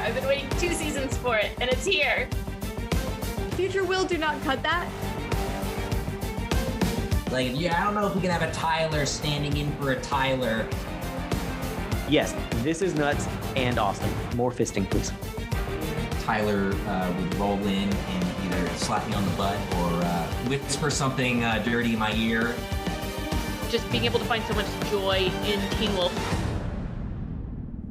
I've been waiting 2 seasons for it, and it's here. Future Will, do not cut that. Like, yeah, I don't know if we can have a Tyler standing in for a Tyler. Yes, this is nuts and awesome. More fisting, please. Tyler would roll in and either slap me on the butt or whisper something dirty in my ear. Just being able to find so much joy in Teen Wolf.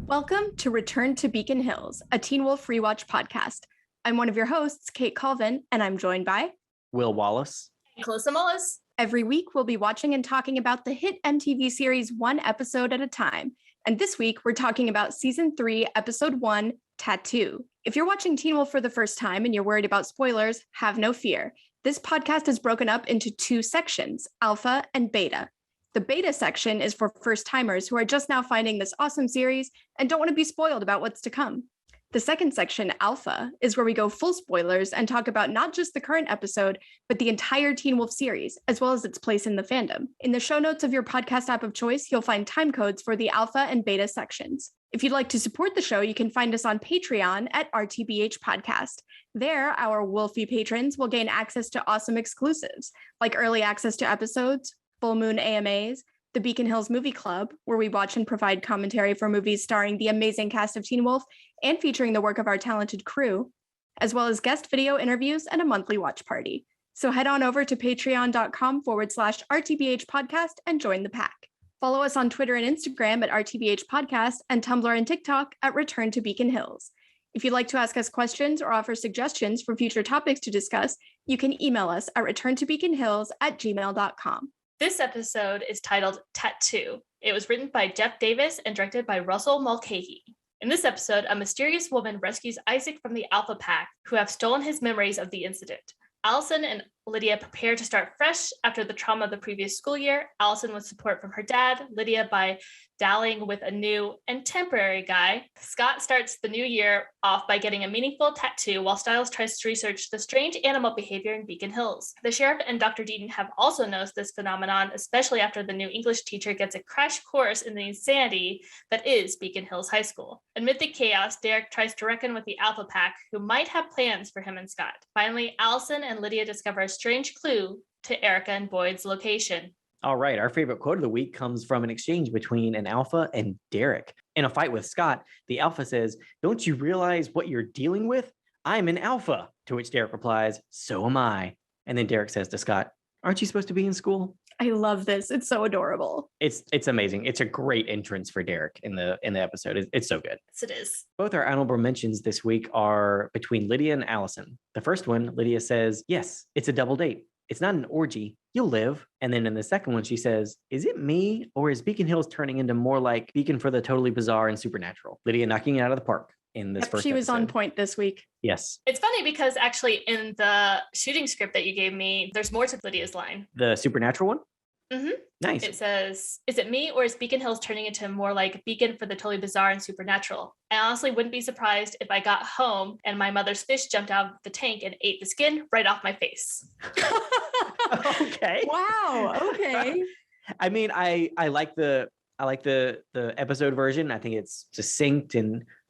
Welcome to Return to Beacon Hills, a Teen Wolf rewatch podcast. I'm one of your hosts, Kate Colvin, and I'm joined by Will Wallace. Clarissa Mullis. Every week, we'll be watching and talking about the hit MTV series one episode at a time. And this week, we're talking about Season 3, Episode 1, Tattoo. If you're watching Teen Wolf for the first time and you're worried about spoilers, have no fear. This podcast is broken up into 2 sections, Alpha and Beta. The Beta section is for first-timers who are just now finding this awesome series and don't want to be spoiled about what's to come. The second section, Alpha, is where we go full spoilers and talk about not just the current episode, but the entire Teen Wolf series, as well as its place in the fandom. In the show notes of your podcast app of choice, you'll find time codes for the Alpha and Beta sections. If you'd like to support the show, you can find us on Patreon at RTBH Podcast. There, our Wolfie patrons will gain access to awesome exclusives, like early access to episodes, Full Moon AMAs, the Beacon Hills Movie Club, where we watch and provide commentary for movies starring the amazing cast of Teen Wolf and featuring the work of our talented crew, as well as guest video interviews and a monthly watch party. So head on over to patreon.com/RTBH podcast and join the pack. Follow us on Twitter and Instagram at RTBH Podcast and Tumblr and TikTok at Return to Beacon Hills. If you'd like to ask us questions or offer suggestions for future topics to discuss, you can email us at returntobeaconhills@gmail.com. This episode is titled Tattoo. It was written by Jeff Davis and directed by Russell Mulcahy. In this episode, a mysterious woman rescues Isaac from the Alpha Pack, who have stolen his memories of the incident. Allison and Lydia prepare to start fresh after the trauma of the previous school year. Allison with support from her dad, Lydia by dallying with a new and temporary guy. Scott starts the new year off by getting a meaningful tattoo while Stiles tries to research the strange animal behavior in Beacon Hills. The sheriff and Dr. Deaton have also noticed this phenomenon, especially after the new English teacher gets a crash course in the insanity that is Beacon Hills High School. Amid the chaos, Derek tries to reckon with the Alpha Pack, who might have plans for him and Scott. Finally, Allison and Lydia discover a strange clue to Erica and Boyd's location. All right, our favorite quote of the week comes from an exchange between an Alpha and Derek. In a fight with Scott, the Alpha says, "Don't you realize what you're dealing with? I'm an Alpha." To which Derek replies, "So am I." And then Derek says to Scott, "Aren't you supposed to be in school?" I love this. It's so adorable. It's amazing. It's a great entrance for Derek in the episode. It's so good. Yes, it is. Both our honorable mentions this week are between Lydia and Allison. The first one, Lydia says, "Yes, it's a double date. It's not an orgy. You'll live." And then in the second one, she says, "Is it me or is Beacon Hills turning into more like Beacon for the totally bizarre and supernatural?" Lydia knocking it out of the park in this first She was episode. on point this week. Yes. It's funny because actually in the shooting script that you gave me, there's more to Lydia's line. The supernatural one? Mm-hmm. Nice. It says, "Is it me or is Beacon Hills turning into more like Beacon for the totally bizarre and supernatural? I honestly wouldn't be surprised if I got home and my mother's fish jumped out of the tank and ate the skin right off my face." Okay. Wow. Okay. I mean, I like the episode version. I think it's succinct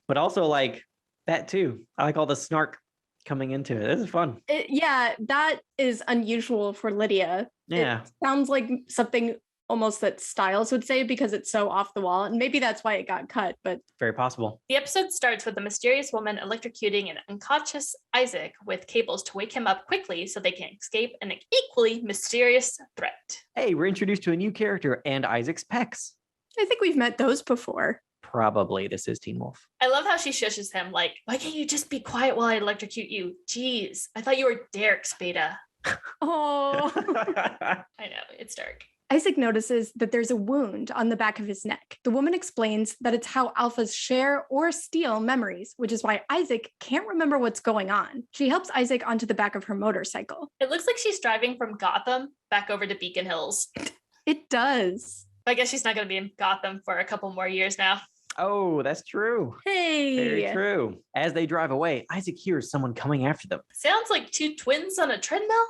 but also like that too. I like all the snark coming into it. This is fun. Yeah, that is unusual for Lydia. Yeah. It sounds like something almost that Stiles would say because it's so off the wall. And maybe that's why it got cut, but Very possible. The episode starts with a mysterious woman electrocuting an unconscious Isaac with cables to wake him up quickly so they can escape an equally mysterious threat. Hey, we're introduced to a new character and Isaac's pecs. I think we've met those before. Probably this is Teen Wolf. I love how she shushes him like, "Why can't you just be quiet while I electrocute you? Jeez, I thought you were Derek's beta." Oh. I know, it's dark. Isaac notices that there's a wound on the back of his neck. The woman explains that it's how alphas share or steal memories, which is why Isaac can't remember what's going on. She helps Isaac onto the back of her motorcycle. It looks like she's driving from Gotham back over to Beacon Hills. It does. I guess she's not going to be in Gotham for a couple more years now. Oh, that's true. Hey. Very true. As they drive away, Isaac hears someone coming after them. Sounds like 2 twins on a treadmill.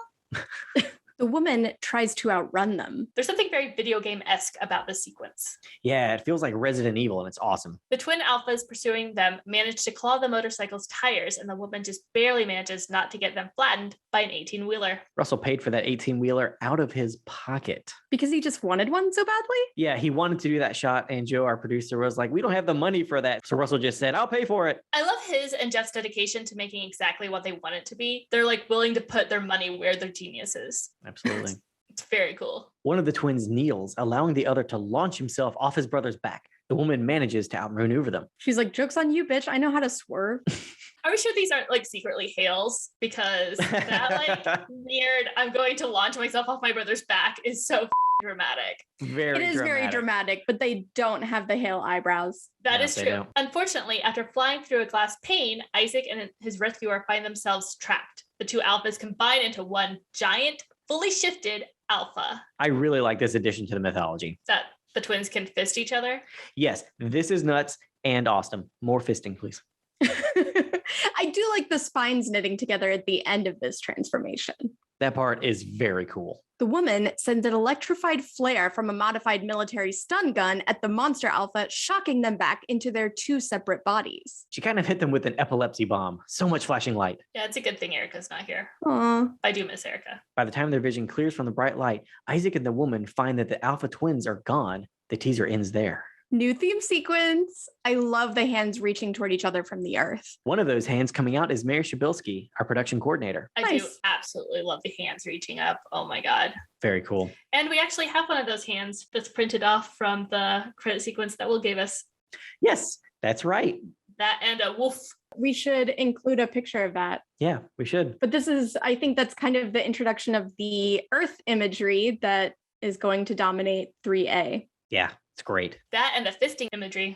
The woman tries to outrun them. There's something very video game-esque about this sequence. Yeah, it feels like Resident Evil, and it's awesome. The twin alphas pursuing them manage to claw the motorcycle's tires, and the woman just barely manages not to get them flattened by an 18-wheeler. Russell paid for that 18-wheeler out of his pocket. Because he just wanted one so badly? Yeah, he wanted to do that shot, and Joe, our producer, was like, we don't have the money for that. So Russell just said, I'll pay for it. I love his and Jeff's dedication to making exactly what they want it to be. They're like willing to put their money where their genius is. Absolutely. It's very cool. One of the twins kneels, allowing the other to launch himself off his brother's back. The woman manages to outmaneuver them. She's like, joke's on you, bitch. I know how to swerve. Are we sure these aren't like secretly hails? Because that like weird, I'm going to launch myself off my brother's back is so dramatic. Very It is very dramatic, but they don't have the hail eyebrows. That No, is they true. don't. Unfortunately, after flying through a glass pane, Isaac and his rescuer find themselves trapped. The two alphas combine into one giant, fully shifted alpha. I really like this addition to the mythology. That the twins can fist each other. Yes, this is nuts and awesome. More fisting, please. I do like the spines knitting together at the end of this transformation. That part is very cool. The woman sends an electrified flare from a modified military stun gun at the monster alpha, shocking them back into their two separate bodies. She kind of hit them with an epilepsy bomb. So much flashing light. Yeah, it's a good thing Erica's not here. Aw. I do miss Erica. By the time their vision clears from the bright light, Isaac and the woman find that the alpha twins are gone. The teaser ends there. New theme sequence. I love the hands reaching toward each other from the earth. One of those hands coming out is Mary Shabilsky, our production coordinator. I do Nice. absolutely love the hands reaching up. Oh my God. Very cool. And we actually have one of those hands that's printed off from the credit sequence that Will gave us. Yes, that's right. That and a wolf. We should include a picture of that. Yeah, we should. But this is, I think that's kind of the introduction of the earth imagery that is going to dominate 3A. Yeah, it's great. That and the fisting imagery.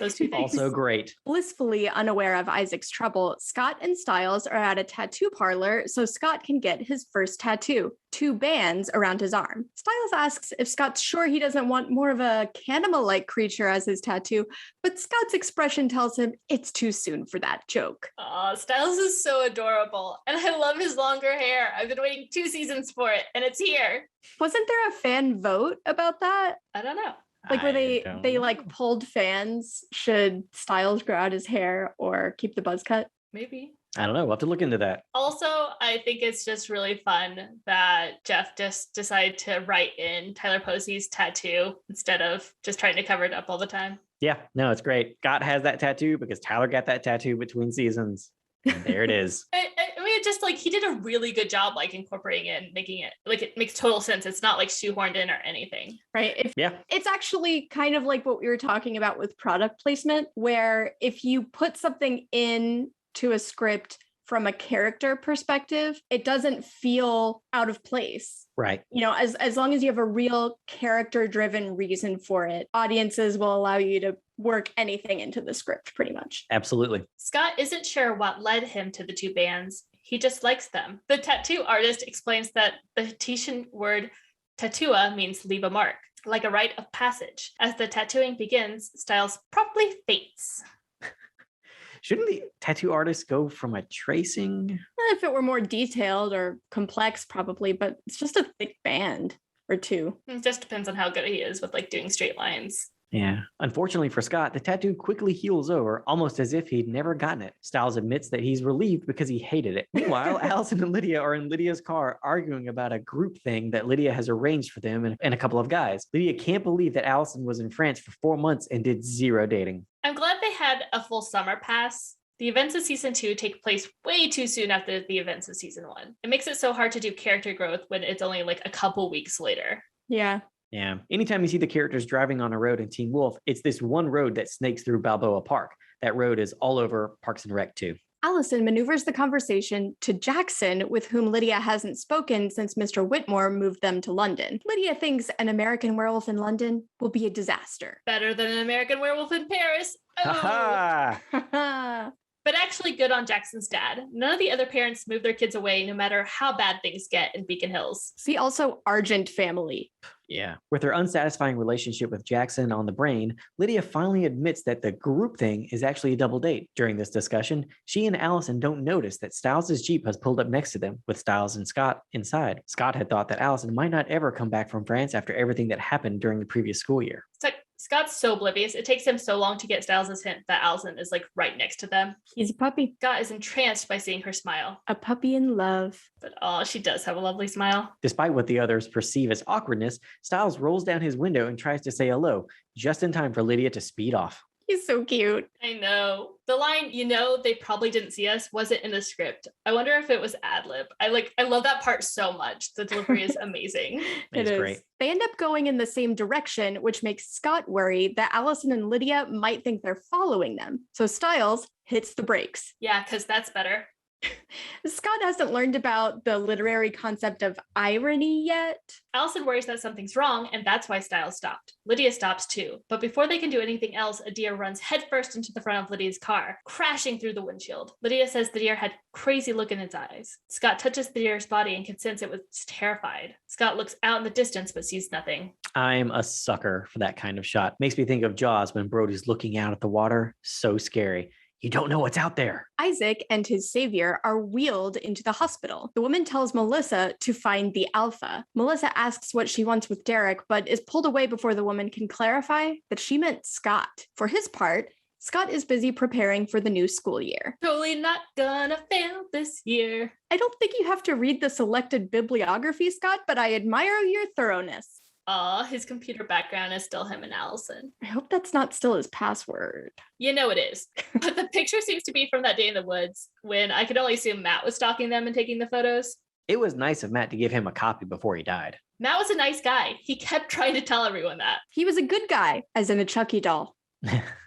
Those two things. Also great. Blissfully unaware of Isaac's trouble, Scott and Stiles are at a tattoo parlor so Scott can get his first tattoo, 2 bands around his arm. Stiles asks if Scott's sure he doesn't want more of a cannibal-like creature as his tattoo, but Scott's expression tells him it's too soon for that joke. Aw, Stiles is so adorable. And I love his longer hair. I've been waiting 2 seasons for it, and it's here. Wasn't there a fan vote about that? I don't know. Like where I they don't like polled fans, should Stiles grow out his hair or keep the buzz cut? Maybe. I don't know. We'll have to look into that. Also, I think it's just really fun that Jeff just decided to write in Tyler Posey's tattoo instead of just trying to cover it up all the time. Yeah, no, it's great. Scott has that tattoo because Tyler got that tattoo between seasons. And there it is. I mean, it just like he did a really good job like incorporating it and making it like it makes total sense. It's not like shoehorned in or anything. Right? Yeah. It's actually kind of like what we were talking about with product placement, where if you put something in to a script from a character perspective, it doesn't feel out of place. Right. You know, as long as you have a real character-driven reason for it, audiences will allow you to work anything into the script pretty much. Absolutely. Scott isn't sure what led him to the 2 bands. He just likes them. The tattoo artist explains that the Tahitian word tatua means leave a mark, like a rite of passage. As the tattooing begins, Stiles promptly faints. Shouldn't the tattoo artist go from a tracing? If it were more detailed or complex, probably, but it's just a thick band or 2. It just depends on how good he is with like doing straight lines. Yeah. Unfortunately for Scott, the tattoo quickly heals over, almost as if he'd never gotten it. Stiles admits that he's relieved because he hated it. Meanwhile, Allison and Lydia are in Lydia's car arguing about a group thing that Lydia has arranged for them and a couple of guys. Lydia can't believe that Allison was in France for 4 months and did 0 dating. I'm glad they had a full summer pass. The events of season 2 take place way too soon after the events of season 1. It makes it so hard to do character growth when it's only like a couple weeks later. Yeah. Yeah. Anytime you see the characters driving on a road in Teen Wolf, it's this one road that snakes through Balboa Park. That road is all over Parks and Rec too. Allison maneuvers the conversation to Jackson, with whom Lydia hasn't spoken since Mr. Whitmore moved them to London. Lydia thinks an American Werewolf in London will be a disaster. Better than an American Werewolf in Paris. Oh. Ha ha! But actually good on Jackson's dad. None of the other parents move their kids away no matter how bad things get in Beacon Hills. See also Argent family. Yeah. With her unsatisfying relationship with Jackson on the brain, Lydia finally admits that the group thing is actually a double date. During this discussion, she and Allison don't notice that Stiles' Jeep has pulled up next to them, with Stiles and Scott inside. Scott had thought that Allison might not ever come back from France after everything that happened during the previous school year. Scott's so oblivious. It takes him so long to get Stiles' hint that Allison is like right next to them. He's a puppy. Scott is entranced by seeing her smile. A puppy in love. But she does have a lovely smile. Despite what the others perceive as awkwardness, Stiles rolls down his window and tries to say hello, just in time for Lydia to speed off. He's so cute. I know. The line, they probably didn't see us, wasn't in the script. I wonder if it was ad-lib. I love that part so much. The delivery is amazing. It is great. They end up going in the same direction, which makes Scott worry that Allison and Lydia might think they're following them. So Stiles hits the brakes. Yeah, because that's better. Scott hasn't learned about the literary concept of irony yet. Allison worries that something's wrong, and that's why Stiles stopped. Lydia stops too, but before they can do anything else, a deer runs headfirst into the front of Lydia's car, crashing through the windshield. Lydia says the deer had crazy look in its eyes. Scott touches the deer's body and can sense it was terrified. Scott looks out in the distance but sees nothing. I'm a sucker for that kind of shot. Makes me think of Jaws when Brody's looking out at the water. So scary. You don't know what's out there. Isaac and his savior are wheeled into the hospital. The woman tells Melissa to find the alpha. Melissa asks what she wants with Derek, but is pulled away before the woman can clarify that she meant Scott. For his part, Scott is busy preparing for the new school year. Totally not gonna fail this year. I don't think you have to read the selected bibliography, Scott, but I admire your thoroughness. His computer background is still him and Allison. I hope that's not still his password. It is. But the picture seems to be from that day in the woods when I could only assume Matt was stalking them and taking the photos. It was nice of Matt to give him a copy before he died. Matt was a nice guy. He kept trying to tell everyone that. He was a good guy, as in a Chucky doll.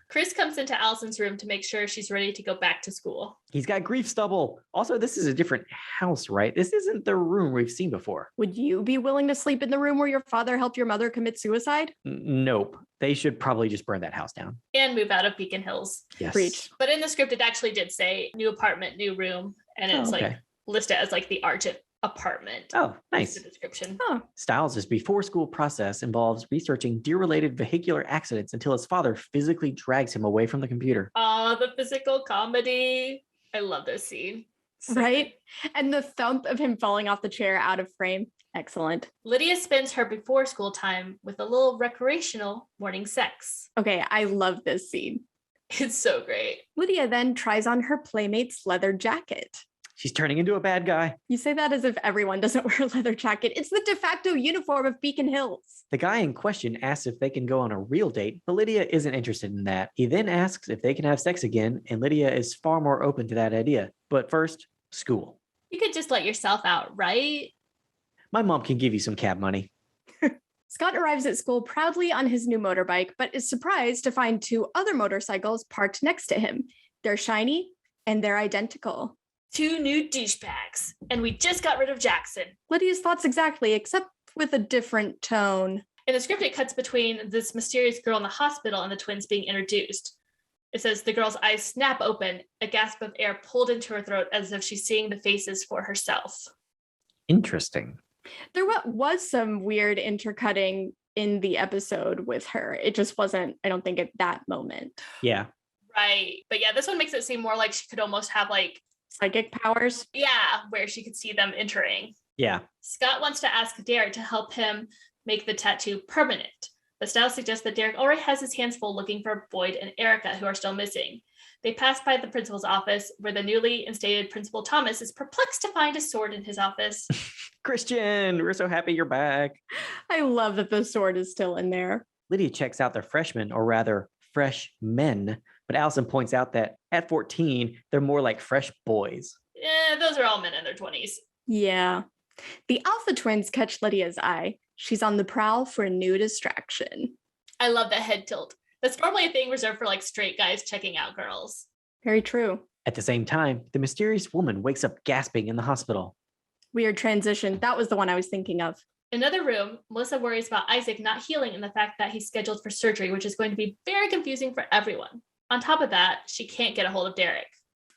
Chris comes into Allison's room to make sure she's ready to go back to school. He's got grief stubble. Also, this is a different house, right? This isn't the room we've seen before. Would you be willing to sleep in the room where your father helped your mother commit suicide? Nope. They should probably just burn that house down. And move out of Beacon Hills. Yes. Preach. But in the script, it actually did say new apartment, new room. And it's listed as the Argent apartment. Oh, nice. The description. Oh. Stiles' before school process involves researching deer-related vehicular accidents until his father physically drags him away from the computer. The physical comedy. I love this scene. Right? And the thump of him falling off the chair out of frame. Excellent. Lydia spends her before school time with a little recreational morning sex. Okay, I love this scene. It's so great. Lydia then tries on her playmate's leather jacket. She's turning into a bad guy. You say that as if everyone doesn't wear a leather jacket. It's the de facto uniform of Beacon Hills. The guy in question asks if they can go on a real date, but Lydia isn't interested in that. He then asks if they can have sex again, and Lydia is far more open to that idea. But first, school. You could just let yourself out, right? My mom can give you some cab money. Scott arrives at school proudly on his new motorbike, but is surprised to find two other motorcycles parked next to him. They're shiny and they're identical. Two new douchebags, and we just got rid of Jackson. Lydia's thoughts exactly, except with a different tone. In the script, it cuts between this mysterious girl in the hospital and the twins being introduced. It says the girl's eyes snap open, a gasp of air pulled into her throat as if she's seeing the faces for herself. Interesting. There was some weird intercutting in the episode with her. It just wasn't, I don't think, at that moment. Yeah. Right. But yeah, this one makes it seem more like she could almost have psychic powers. Yeah, where she could see them entering. Yeah. Scott wants to ask Derek to help him make the tattoo permanent. But Stiles suggests that Derek already has his hands full looking for Boyd and Erica, who are still missing. They pass by the principal's office, where the newly instated Principal Thomas is perplexed to find a sword in his office. Christian, we're so happy you're back. I love that the sword is still in there. Lydia checks out the freshmen, or rather, freshmen, but Allison points out that at 14, they're more like fresh boys. Yeah, those are all men in their 20s. Yeah. The Alpha twins catch Lydia's eye. She's on the prowl for a new distraction. I love that head tilt. That's normally a thing reserved for straight guys checking out girls. Very true. At the same time, the mysterious woman wakes up gasping in the hospital. Weird transition. That was the one I was thinking of. In another room, Melissa worries about Isaac not healing and the fact that he's scheduled for surgery, which is going to be very confusing for everyone. On top of that, she can't get a hold of Derek.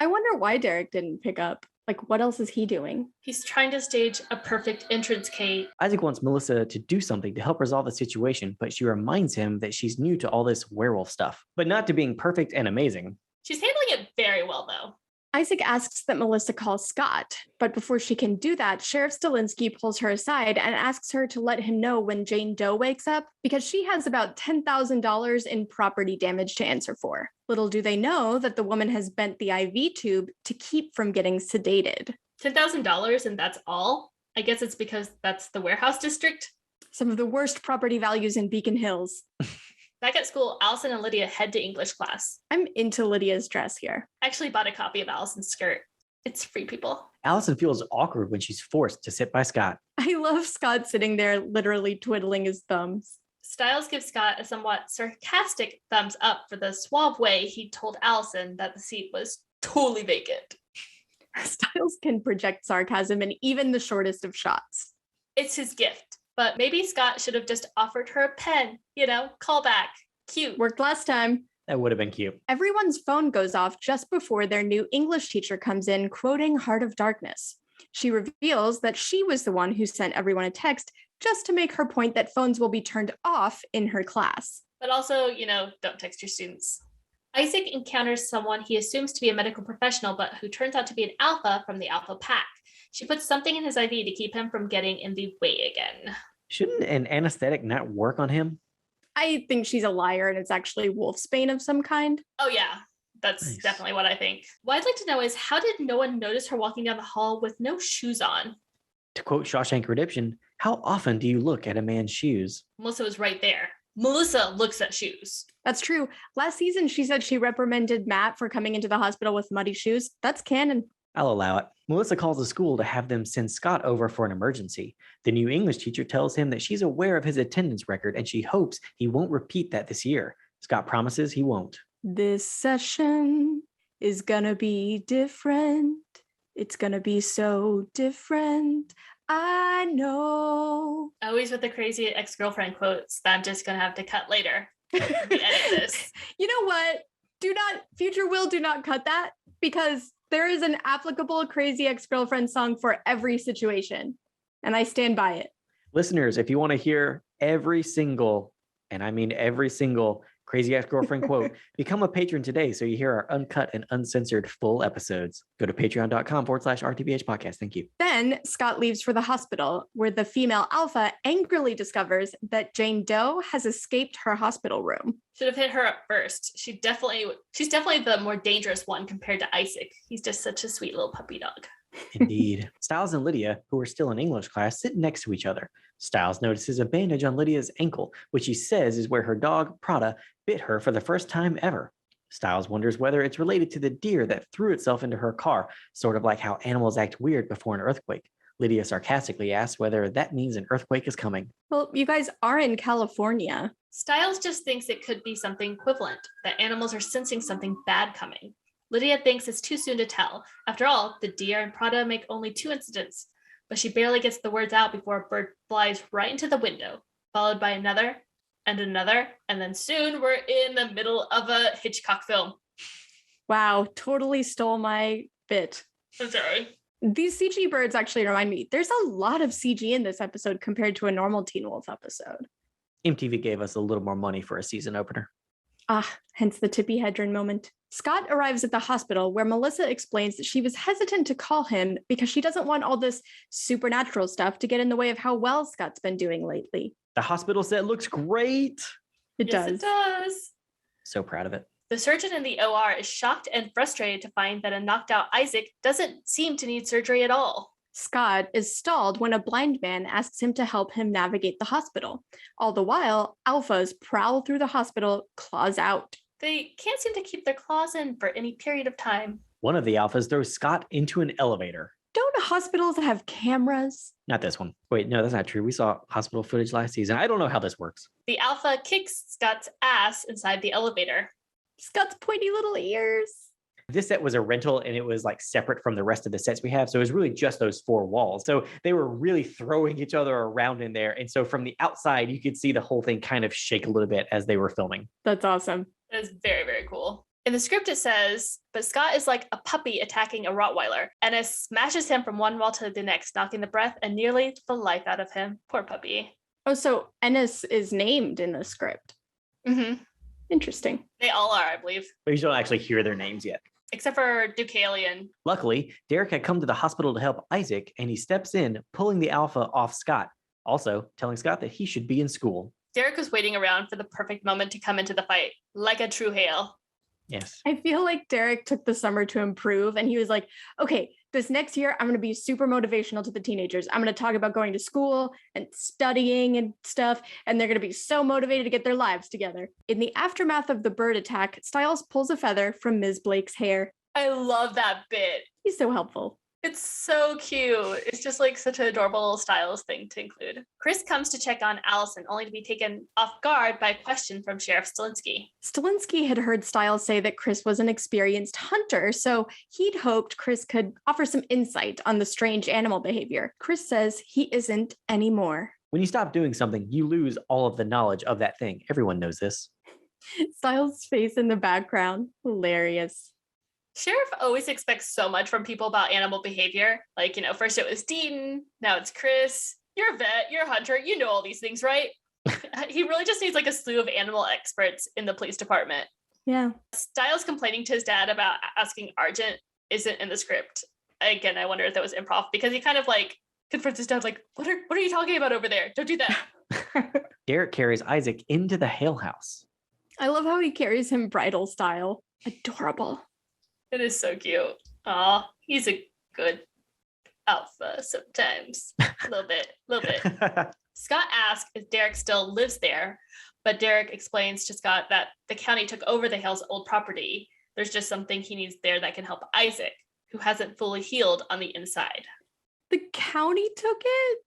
I wonder why Derek didn't pick up. Like, what else is he doing? He's trying to stage a perfect entrance, Kate. Isaac wants Melissa to do something to help resolve the situation, but she reminds him that she's new to all this werewolf stuff, but not to being perfect and amazing. She's handling it very well, though. Isaac asks that Melissa call Scott, but before she can do that, Sheriff Stilinski pulls her aside and asks her to let him know when Jane Doe wakes up because she has about $10,000 in property damage to answer for. Little do they know that the woman has bent the IV tube to keep from getting sedated. $10,000 and that's all? I guess it's because that's the warehouse district. Some of the worst property values in Beacon Hills. Back at school, Allison and Lydia head to English class. I'm into Lydia's dress here. I actually bought a copy of Allison's skirt. It's free, people. Allison feels awkward when she's forced to sit by Scott. I love Scott sitting there literally twiddling his thumbs. Stiles gives Scott a somewhat sarcastic thumbs up for the suave way he told Allison that the seat was totally vacant. Stiles can project sarcasm in even the shortest of shots. It's his gift. But maybe Scott should have just offered her a pen, call back. Cute. Worked last time. That would have been cute. Everyone's phone goes off just before their new English teacher comes in, quoting Heart of Darkness. She reveals that she was the one who sent everyone a text just to make her point that phones will be turned off in her class. But also, don't text your students. Isaac encounters someone he assumes to be a medical professional, but who turns out to be an alpha from the Alpha Pack. She puts something in his IV to keep him from getting in the way again. Shouldn't an anesthetic not work on him? I think she's a liar and it's actually wolfsbane of some kind. Oh, yeah. That's definitely what I think. What I'd like to know is, how did no one notice her walking down the hall with no shoes on? To quote Shawshank Redemption, how often do you look at a man's shoes? Melissa was right there. Melissa looks at shoes. That's true. Last season, she said she reprimanded Matt for coming into the hospital with muddy shoes. That's canon. I'll allow it. Melissa calls the school to have them send Scott over for an emergency. The new English teacher tells him that she's aware of his attendance record and she hopes he won't repeat that this year. Scott promises he won't. This session is gonna be different. It's gonna be so different. I know. Always with the crazy ex-girlfriend quotes that I'm just going to have to cut later. Edit this. You know what? Future Will, do not cut that, because there is an applicable crazy ex-girlfriend song for every situation. And I stand by it. Listeners, if you want to hear every single, and I mean every single crazy ex-girlfriend quote, become a patron today so you hear our uncut and uncensored full episodes. Go to patreon.com/RTBH podcast. Thank you. Then Scott leaves for the hospital, where the female alpha angrily discovers that Jane Doe has escaped her hospital room. Should have hit her up first. She's definitely the more dangerous one compared to Isaac. He's just such a sweet little puppy dog. Indeed. Stiles and Lydia, who are still in English class, sit next to each other. Stiles notices a bandage on Lydia's ankle, which he says is where her dog, Prada, bit her for the first time ever. Stiles wonders whether it's related to the deer that threw itself into her car, sort of like how animals act weird before an earthquake. Lydia sarcastically asks whether that means an earthquake is coming. Well, you guys are in California. Stiles just thinks it could be something equivalent, that animals are sensing something bad coming. Lydia thinks it's too soon to tell. After all, the deer and Prada make only 2 incidents, but she barely gets the words out before a bird flies right into the window, followed by another, and another, and then soon we're in the middle of a Hitchcock film. Wow, totally stole my bit. I'm sorry. These CG birds actually remind me, there's a lot of CG in this episode compared to a normal Teen Wolf episode. MTV gave us a little more money for a season opener. Hence the Tippi Hedren moment. Scott arrives at the hospital where Melissa explains that she was hesitant to call him because she doesn't want all this supernatural stuff to get in the way of how well Scott's been doing lately. The hospital set looks great. It does. So proud of it. The surgeon in the OR is shocked and frustrated to find that a knocked out Isaac doesn't seem to need surgery at all. Scott is stalled when a blind man asks him to help him navigate the hospital. All the while, alphas prowl through the hospital, claws out. They can't seem to keep their claws in for any period of time. One of the alphas throws Scott into an elevator. Don't hospitals have cameras? Not this one. Wait, no, that's not true. We saw hospital footage last season. I don't know how this works. The alpha kicks Scott's ass inside the elevator. Scott's pointy little ears. This set was a rental and it was like separate from the rest of the sets we have. So it was really just those 4 walls. So they were really throwing each other around in there. And so from the outside, you could see the whole thing kind of shake a little bit as they were filming. That's awesome. That is very, very cool. In the script, it says, but Scott is like a puppy attacking a Rottweiler, and it smashes him from one wall to the next, knocking the breath and nearly the life out of him. Poor puppy. Oh, so Ennis is named in the script. Mm-hmm. Interesting. They all are, I believe. But you don't actually hear their names yet. Except for Deucalion. Luckily, Derek had come to the hospital to help Isaac, and he steps in, pulling the alpha off Scott, also telling Scott that he should be in school. Derek was waiting around for the perfect moment to come into the fight, like a true Hale. Yes. I feel like Derek took the summer to improve, and he was like, okay, this next year, I'm going to be super motivational to the teenagers. I'm going to talk about going to school and studying and stuff, and they're going to be so motivated to get their lives together. In the aftermath of the bird attack, Stiles pulls a feather from Ms. Blake's hair. I love that bit. He's so helpful. It's so cute. It's just like such an adorable little Stiles thing to include. Chris comes to check on Allison, only to be taken off guard by a question from Sheriff Stilinski. Stilinski had heard Stiles say that Chris was an experienced hunter, so he'd hoped Chris could offer some insight on the strange animal behavior. Chris says he isn't anymore. When you stop doing something, you lose all of the knowledge of that thing. Everyone knows this. Stiles' face in the background. Hilarious. Sheriff always expects so much from people about animal behavior. Like, first it was Deaton, now it's Chris. You're a vet, you're a hunter, you know all these things, right? He really just needs like a slew of animal experts in the police department. Yeah. Stiles complaining to his dad about asking Argent isn't in the script. Again, I wonder if that was improv, because he kind of like confronts his dad like, what are you talking about over there? Don't do that. Derek carries Isaac into the Hale house. I love how he carries him bridal style. Adorable. It is so cute. Aw, he's a good alpha sometimes. A little bit. Scott asks if Derek still lives there, but Derek explains to Scott that the county took over the Hale's old property. There's just something he needs there that can help Isaac, who hasn't fully healed on the inside. The county took it?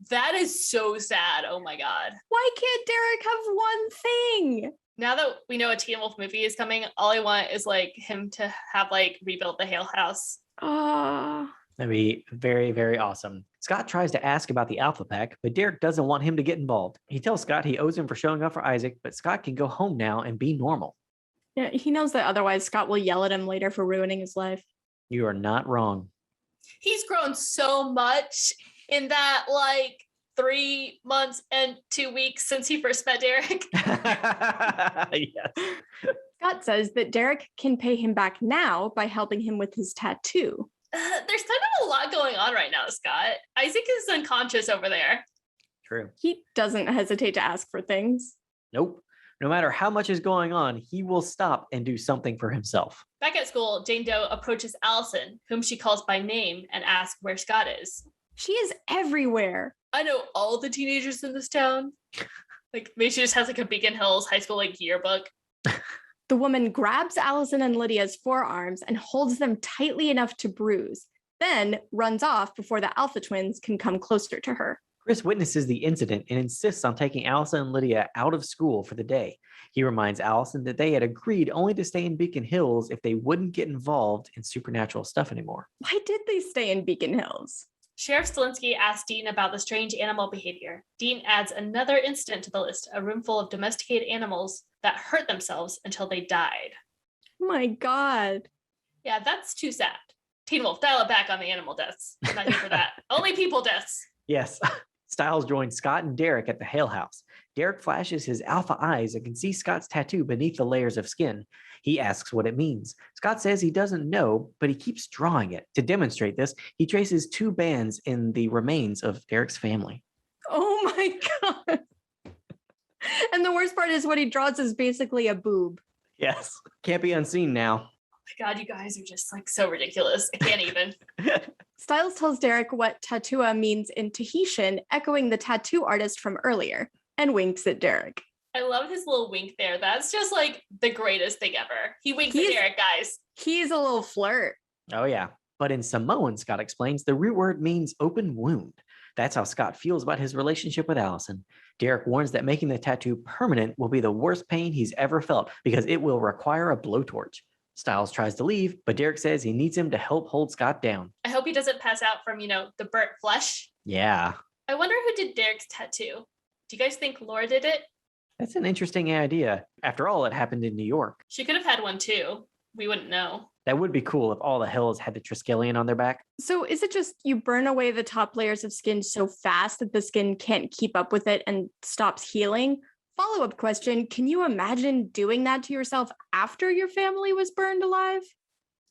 That is so sad. Oh my God. Why can't Derek have one thing? Now that we know a Teen Wolf movie is coming, all I want is like him to have like rebuilt the Hale house. That'd be very, very awesome. Scott tries to ask about the Alpha Pack, but Derek doesn't want him to get involved. He tells Scott he owes him for showing up for Isaac, but Scott can go home now and be normal. Yeah, he knows that otherwise Scott will yell at him later for ruining his life. You are not wrong. He's grown so much in that like 3 months and 2 weeks since he first met Derek. Yes. Scott says that Derek can pay him back now by helping him with his tattoo. There's kind of a lot going on right now, Scott. Isaac is unconscious over there. True. He doesn't hesitate to ask for things. Nope. No matter how much is going on, he will stop and do something for himself. Back at school, Jane Doe approaches Allison, whom she calls by name, and asks where Scott is. She is everywhere. I know all the teenagers in this town. Like, maybe she just has like a Beacon Hills high school like yearbook. The woman grabs Allison and Lydia's forearms and holds them tightly enough to bruise, then runs off before the Alpha twins can come closer to her. Chris witnesses the incident and insists on taking Allison and Lydia out of school for the day. He reminds Allison that they had agreed only to stay in Beacon Hills if they wouldn't get involved in supernatural stuff anymore. Why did they stay in Beacon Hills? Sheriff Stilinski asks Dean about the strange animal behavior. Dean adds another incident to the list, a room full of domesticated animals that hurt themselves until they died. Oh my God. Yeah, that's too sad. Teen Wolf, dial it back on the animal deaths. I'm not here for that. Only people deaths. Yes. Stiles joins Scott and Derek at the Hale house. Derek flashes his alpha eyes and can see Scott's tattoo beneath the layers of skin. He asks what it means. Scott says he doesn't know, but he keeps drawing it. To demonstrate this, he traces 2 bands in the remains of Derek's family. Oh my God. And the worst part is what he draws is basically a boob. Yes. Can't be unseen now. Oh my God, you guys are just like so ridiculous. I can't even. Stiles tells Derek what tattooa means in Tahitian, echoing the tattoo artist from earlier, and winks at Derek. I love his little wink there. That's just like the greatest thing ever. He winks at Derek, guys. He's a little flirt. Oh, yeah. But in Samoan, Scott explains, the root word means open wound. That's how Scott feels about his relationship with Allison. Derek warns that making the tattoo permanent will be the worst pain he's ever felt because it will require a blowtorch. Stiles tries to leave, but Derek says he needs him to help hold Scott down. I hope he doesn't pass out from, the burnt flesh. Yeah. I wonder who did Derek's tattoo. Do you guys think Laura did it? That's an interesting idea. After all, it happened in New York. She could have had one too. We wouldn't know. That would be cool if all the hills had the Triskelion on their back. So is it just you burn away the top layers of skin so fast that the skin can't keep up with it and stops healing? Follow-up question, can you imagine doing that to yourself after your family was burned alive?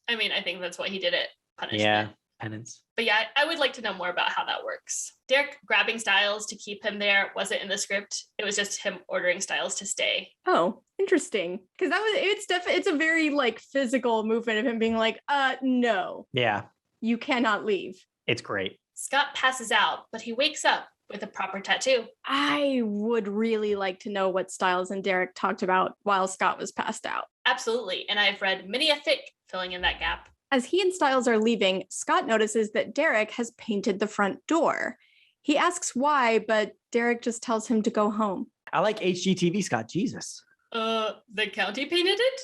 I mean, I think that's why he did it. Punishment. Yeah, penance. But yeah, I would like to know more about how that works. Derek grabbing Stiles to keep him there wasn't in the script. It was just him ordering Stiles to stay. Oh, interesting. Because it's a very like physical movement of him being like, no. Yeah. You cannot leave. It's great. Scott passes out, but he wakes up with a proper tattoo. I would really like to know what Stiles and Derek talked about while Scott was passed out. Absolutely. And I've read many a fic filling in that gap. As he and Stiles are leaving, Scott notices that Derek has painted the front door. He asks why, but Derek just tells him to go home. I like HGTV, Scott. Jesus. The county painted it?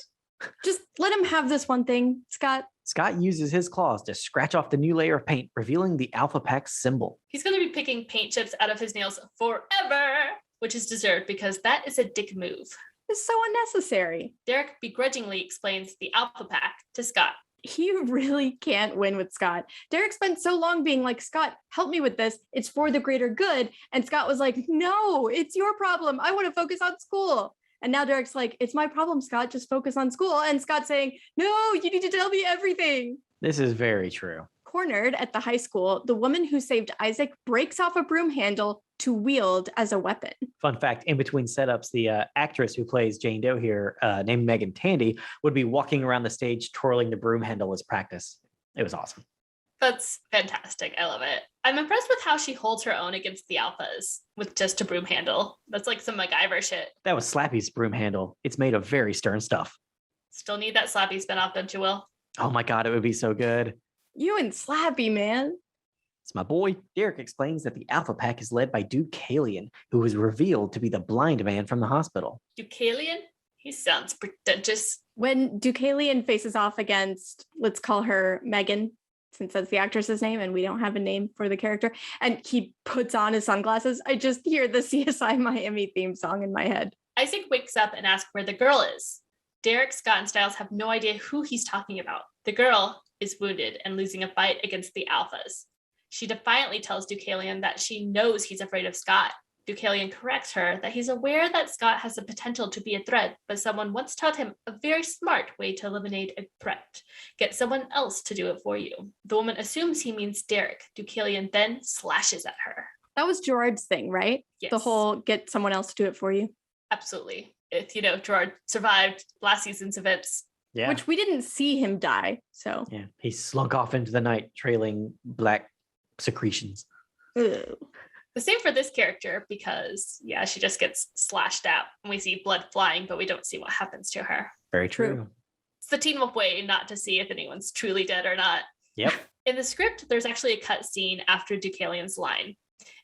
Just let him have this one thing, Scott. Scott uses his claws to scratch off the new layer of paint, revealing the Alpha Pack symbol. He's going to be picking paint chips out of his nails forever, which is deserved because that is a dick move. It's so unnecessary. Derek begrudgingly explains the Alpha Pack to Scott. He really can't win with Scott. Derek spent so long being like, Scott, help me with this. It's for the greater good. And Scott was like, no, it's your problem. I want to focus on school. And now Derek's like, it's my problem, Scott. Just focus on school. And Scott's saying, no, you need to tell me everything. This is very true. Cornered at the high school, the woman who saved Isaac breaks off a broom handle to wield as a weapon. Fun fact, in between setups, the actress who plays Jane Doe here, named Megan Tandy, would be walking around the stage twirling the broom handle as practice. It was awesome. That's fantastic. I love it. I'm impressed with how she holds her own against the alphas with just a broom handle. That's like some MacGyver shit. That was Slappy's broom handle. It's made of very stern stuff. Still need that Slappy spinoff, don't you, Will? Oh my God, it would be so good. You and Slappy, man. It's my boy. Derek explains that the Alpha Pack is led by Deucalion, who was revealed to be the blind man from the hospital. Deucalion? He sounds pretentious. When Deucalion faces off against, let's call her Megan, since that's the actress's name and we don't have a name for the character, and he puts on his sunglasses, I just hear the CSI Miami theme song in my head. Isaac wakes up and asks where the girl is. Derek, Scott, and Stiles have no idea who he's talking about. The girl is wounded and losing a fight against the alphas. She defiantly tells Deucalion that she knows he's afraid of Scott. Deucalion corrects her that he's aware that Scott has the potential to be a threat, but someone once taught him a very smart way to eliminate a threat. Get someone else to do it for you. The woman assumes he means Derek. Deucalion then slashes at her. That was Gerard's thing, right? Yes. The whole get someone else to do it for you. Absolutely. Gerard survived last season's events. Yeah. Which we didn't see him die, so. Yeah. He slunk off into the night, trailing black secretions. Ew. The same for this character because, she just gets slashed out and we see blood flying, but we don't see what happens to her. Very true. It's the Teen Wolf way not to see if anyone's truly dead or not. Yep. In the script, there's actually a cut scene after Deucalion's line.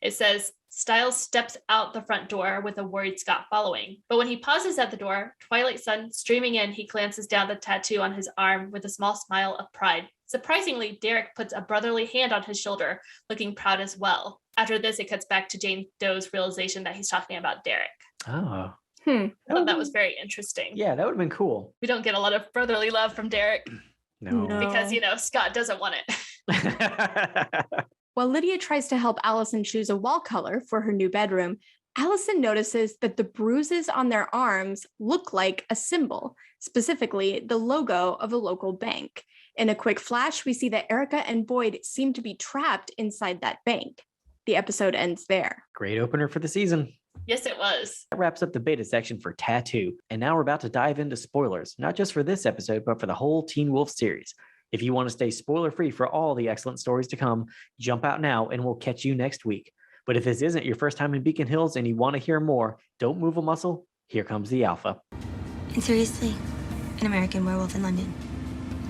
It says, Stiles steps out the front door with a worried Scott following. But when he pauses at the door, twilight sun streaming in, he glances down the tattoo on his arm with a small smile of pride. Surprisingly, Derek puts a brotherly hand on his shoulder, looking proud as well. After this, it cuts back to Jane Doe's realization that he's talking about Derek. Oh. I thought that was very interesting. Yeah, that would have been cool. We don't get a lot of brotherly love from Derek. No. Because, Scott doesn't want it. While Lydia tries to help Allison choose a wall color for her new bedroom, Allison notices that the bruises on their arms look like a symbol, specifically the logo of a local bank. In a quick flash, we see that Erica and Boyd seem to be trapped inside that bank. The episode ends there. Great opener for the season. Yes, it was. That wraps up the beta section for Tattoo. And now we're about to dive into spoilers, not just for this episode, but for the whole Teen Wolf series. If you want to stay spoiler-free for all the excellent stories to come, jump out now and we'll catch you next week. But if this isn't your first time in Beacon Hills and you want to hear more, don't move a muscle. Here comes the alpha. And seriously, an American Werewolf in London.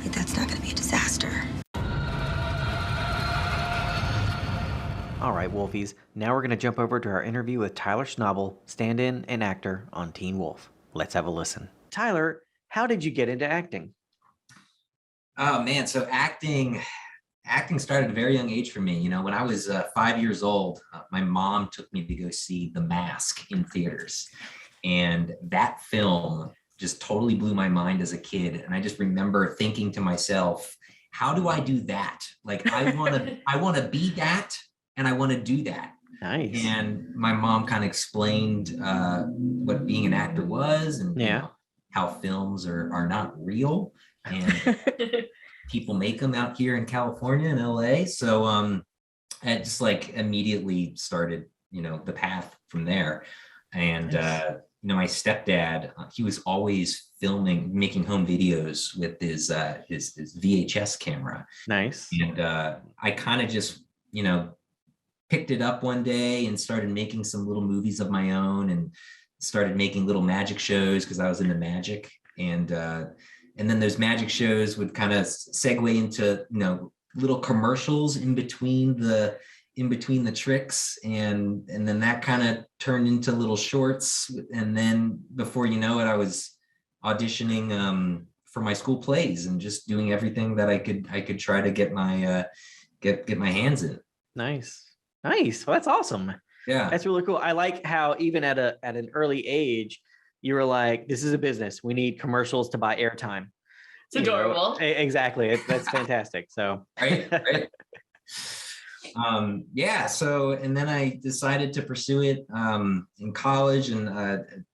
Like, that's not going to be a disaster. All right, Wolfies. Now we're going to jump over to our interview with Tyler Schnabel, stand-in and actor on Teen Wolf. Let's have a listen. Tyler, how did you get into acting? Oh man, so acting started at a very young age for me. When I was 5 years old, my mom took me to go see The Mask in theaters. And that film just totally blew my mind as a kid. And I just remember thinking to myself, how do I do that? Like, I want to be that, and I want to do that. Nice. And my mom kind of explained what being an actor was, and how films are not real, and people make them out here in California and LA. So I just like immediately started, the path from there. And my stepdad, he was always making home videos with his VHS camera. Nice. And I kind of just, picked it up one day and started making some little movies of my own, and started making little magic shows because I was into magic. And then those magic shows would kind of segue into, little commercials in between the tricks. And then that kind of turned into little shorts. And then before you know it, I was auditioning for my school plays and just doing everything that I could try to get my hands in. Nice. Well, that's awesome. Yeah. That's really cool. I like how even at an early age, you were like, this is a business. We need commercials to buy airtime. It's adorable. Exactly. That's fantastic. So right. So, and then I decided to pursue it in college, and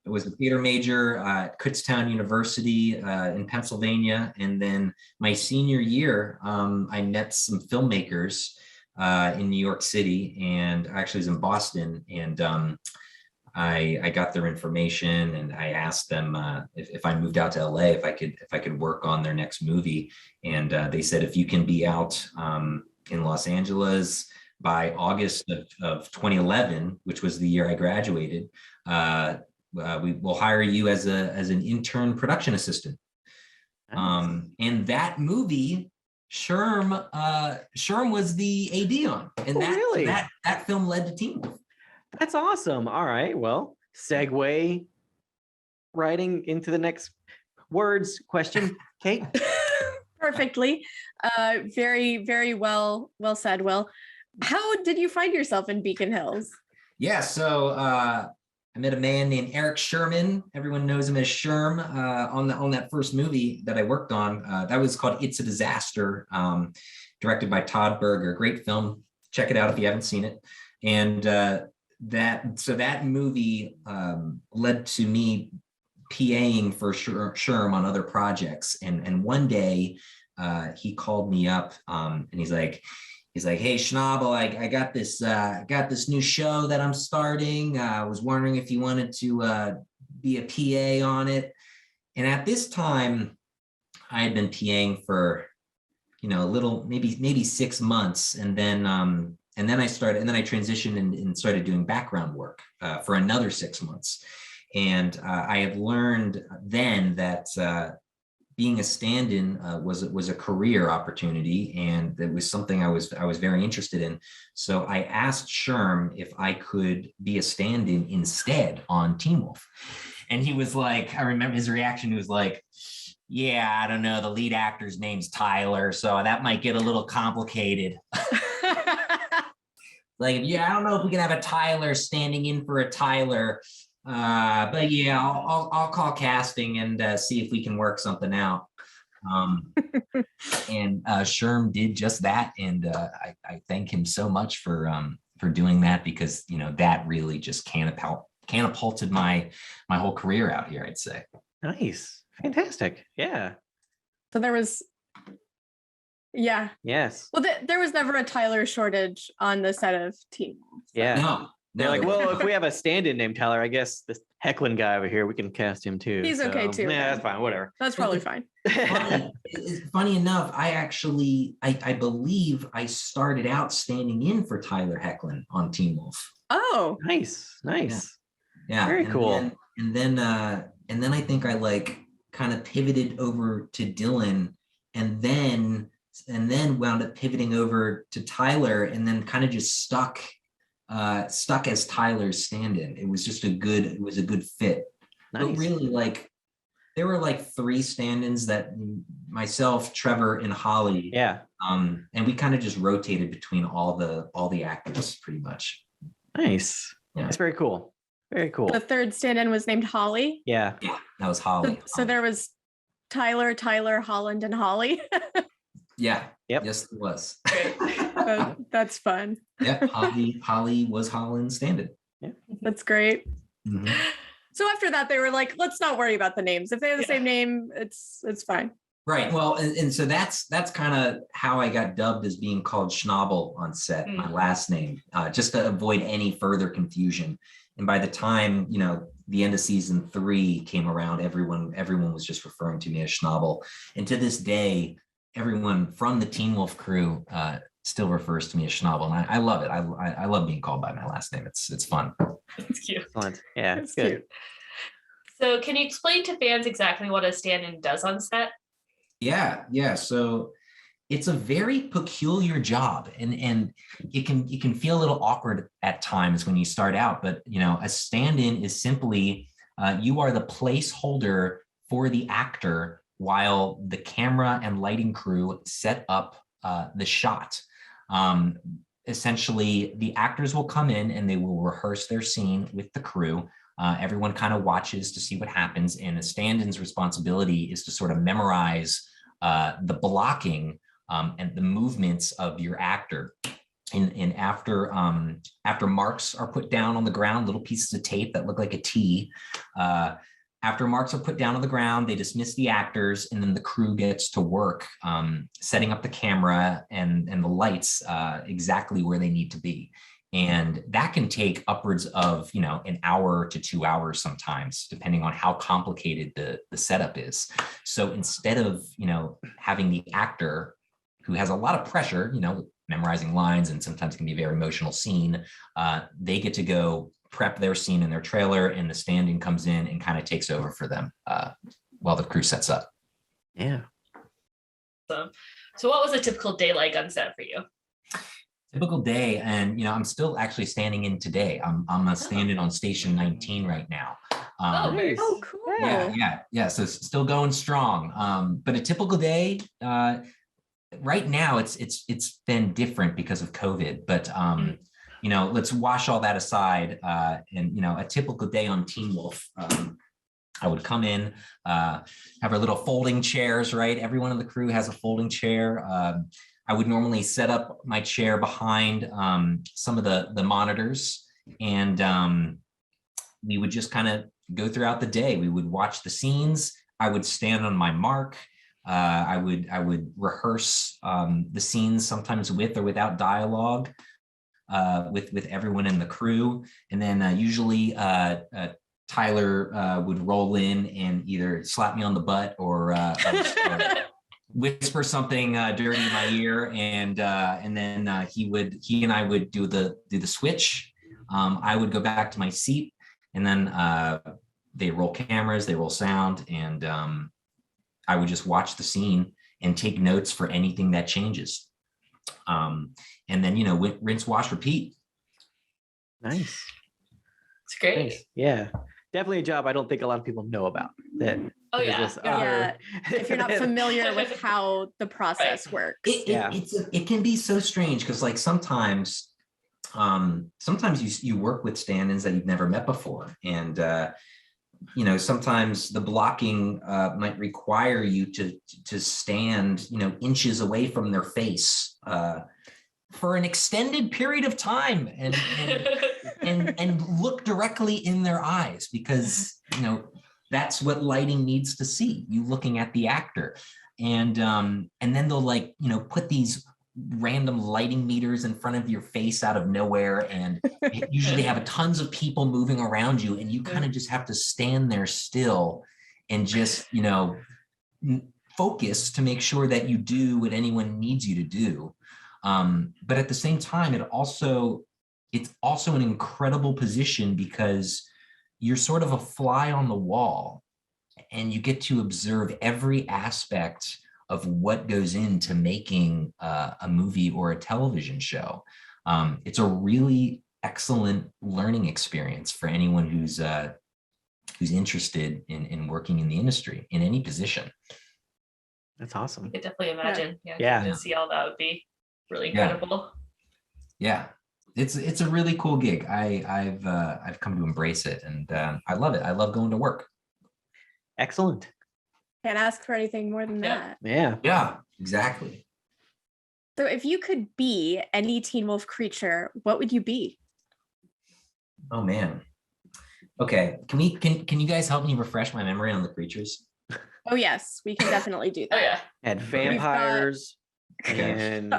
it was a theater major at Kutztown University in Pennsylvania. And then my senior year, I met some filmmakers in New York City, and actually was in Boston. And I got their information, and I asked them if I moved out to LA, if I could work on their next movie. And they said, if you can be out in Los Angeles by August of 2011, which was the year I graduated, we will hire you as an intern production assistant. Nice. And that movie, Sherm was the AD on, and really? that film led to Teen Wolf. That's awesome. All right. Well, segue writing into the next words question, Kate. Perfectly. Very, very well said, Will. How did you find yourself in Beacon Hills? Yeah, so I met a man named Eric Sherman. Everyone knows him as Sherm. On that first movie that I worked on, that was called It's a Disaster, directed by Todd Berger. Great film. Check it out if you haven't seen it. And that movie led to me PAing for Sherm on other projects. And one day he called me up and he's like, hey, Schnabel, I got this new show that I'm starting. I was wondering if you wanted to be a PA on it. And at this time, I had been PAing for, a little, maybe 6 months. And then I transitioned and started doing background work for another 6 months. And I had learned then that being a stand-in was a career opportunity, and it was something I was very interested in. So I asked Sherm if I could be a stand-in instead on Teen Wolf, and he was like, I remember his reaction. He was like, "Yeah, I don't know. The lead actor's name's Tyler, so that might get a little complicated." Like, yeah, I don't know if we can have a Tyler standing in for a Tyler. But yeah, I'll call casting and see if we can work something out. And Sherm did just that, and I thank him so much for doing that, because that really just catapulted my whole career out here, I'd say. Nice, fantastic, yeah. So there was, yeah, yes. Well, there was never a Tyler shortage on the set of Teen Wolf. So. Yeah. No. They're like, well, if we have a stand-in named Tyler, I guess this Hecklin guy over here, we can cast him too. He's okay too. Yeah, that's fine. Whatever. That's probably fine. Funny enough, I believe I started out standing in for Tyler Hecklin on Teen Wolf. Oh, nice. Yeah. Very cool. And then I think I kind of pivoted over to Dylan, and then wound up pivoting over to Tyler, and then kind of just stuck as Tyler's stand-in. It was just a good fit. Nice. But really, there were 3 stand-ins, that myself, Trevor, and Holly. Yeah. And we kind of just rotated between all the actors pretty much. Nice. Yeah. That's very cool. Very cool. The third stand-in was named Holly. Yeah. Yeah, that was Holly. So there was Tyler, Holland, and Holly. Yeah. Yep. Yes, it was. That's fun. Yeah, Holly was Holland's stand-in. Yeah. That's great. Mhm. So after that, they were like, let's not worry about the names. If they have the same name, it's fine. Right. Well, and so that's kind of how I got dubbed as being called Schnabel on set, my last name, just to avoid any further confusion. And by the time, the end of season 3 came around, everyone was just referring to me as Schnabel. And to this day, everyone from the Teen Wolf crew still refers to me as Schnabel. And I love it. I love being called by my last name. It's fun. It's cute. Excellent. Yeah, It's good. cute. So can you explain to fans exactly what a stand-in does on set? Yeah. So it's a very peculiar job, and it can feel a little awkward at times when you start out. But a stand-in is simply you are the placeholder for the actor while the camera and lighting crew set up the shot. Essentially, the actors will come in and they will rehearse their scene with the crew. Everyone kind of watches to see what happens, and a stand-in's responsibility is to sort of memorize the blocking and the movements of your actor. And after marks are put down on the ground, little pieces of tape that look like a T, after marks are put down on the ground, they dismiss the actors, and then the crew gets to work setting up the camera and the lights exactly where they need to be. And that can take upwards of, an hour to 2 hours sometimes, depending on how complicated the setup is. So instead of, having the actor who has a lot of pressure, memorizing lines, and sometimes can be a very emotional scene, they get to go prep their scene in their trailer, and the stand-in comes in and kind of takes over for them while the crew sets up. Yeah. So what was a typical day like on set for you? Typical day, and I'm still actually standing in today. I'm a stand-in on station 19 right now. Nice. Oh, cool. Yeah. So still going strong. But a typical day, right now it's been different because of COVID. But let's wash all that aside. And a typical day on Teen Wolf. I would come in, have our little folding chairs, right? Everyone in the crew has a folding chair. I would normally set up my chair behind some of the monitors, and we would just kind of go throughout the day. We would watch the scenes. I would stand on my mark. I would rehearse the scenes, sometimes with or without dialogue, with everyone in the crew. And then usually Tyler would roll in and either slap me on the butt or whisper something dirty in my ear, and then he and I would do the switch. I would go back to my seat, and then they roll cameras, they roll sound, and I would just watch the scene and take notes for anything that changes. And then rinse, wash, repeat. Nice. It's great. Nice. Yeah. Definitely a job I don't think a lot of people know about. That Oh, there's yeah. this Yeah. other- If you're not familiar with how the process works. It can be so strange because sometimes you work with stand-ins that you've never met before, and sometimes the blocking might require you to stand inches away from their face for an extended period of time, and look directly in their eyes, because that's what lighting needs to see, you looking at the actor. And then they'll put these random lighting meters in front of your face out of nowhere, and usually have tons of people moving around you, and you kind of just have to stand there still and just focus to make sure that you do what anyone needs you to do. But at the same time, it's also an incredible position, because you're sort of a fly on the wall, and you get to observe every aspect of what goes into making a movie or a television show. It's a really excellent learning experience for anyone who's interested in working in the industry in any position. That's awesome. I could definitely imagine. Yeah. To see all that would be really incredible. Yeah. it's a really cool gig. I've come to embrace it, and I love it. I love going to work. Excellent. Can't ask for anything more than that. Yeah, exactly. So if you could be any Teen Wolf creature, what would you be? Oh man. Okay, can you guys help me refresh my memory on the creatures? Oh yes, we can definitely do that. Oh yeah, Had vampires and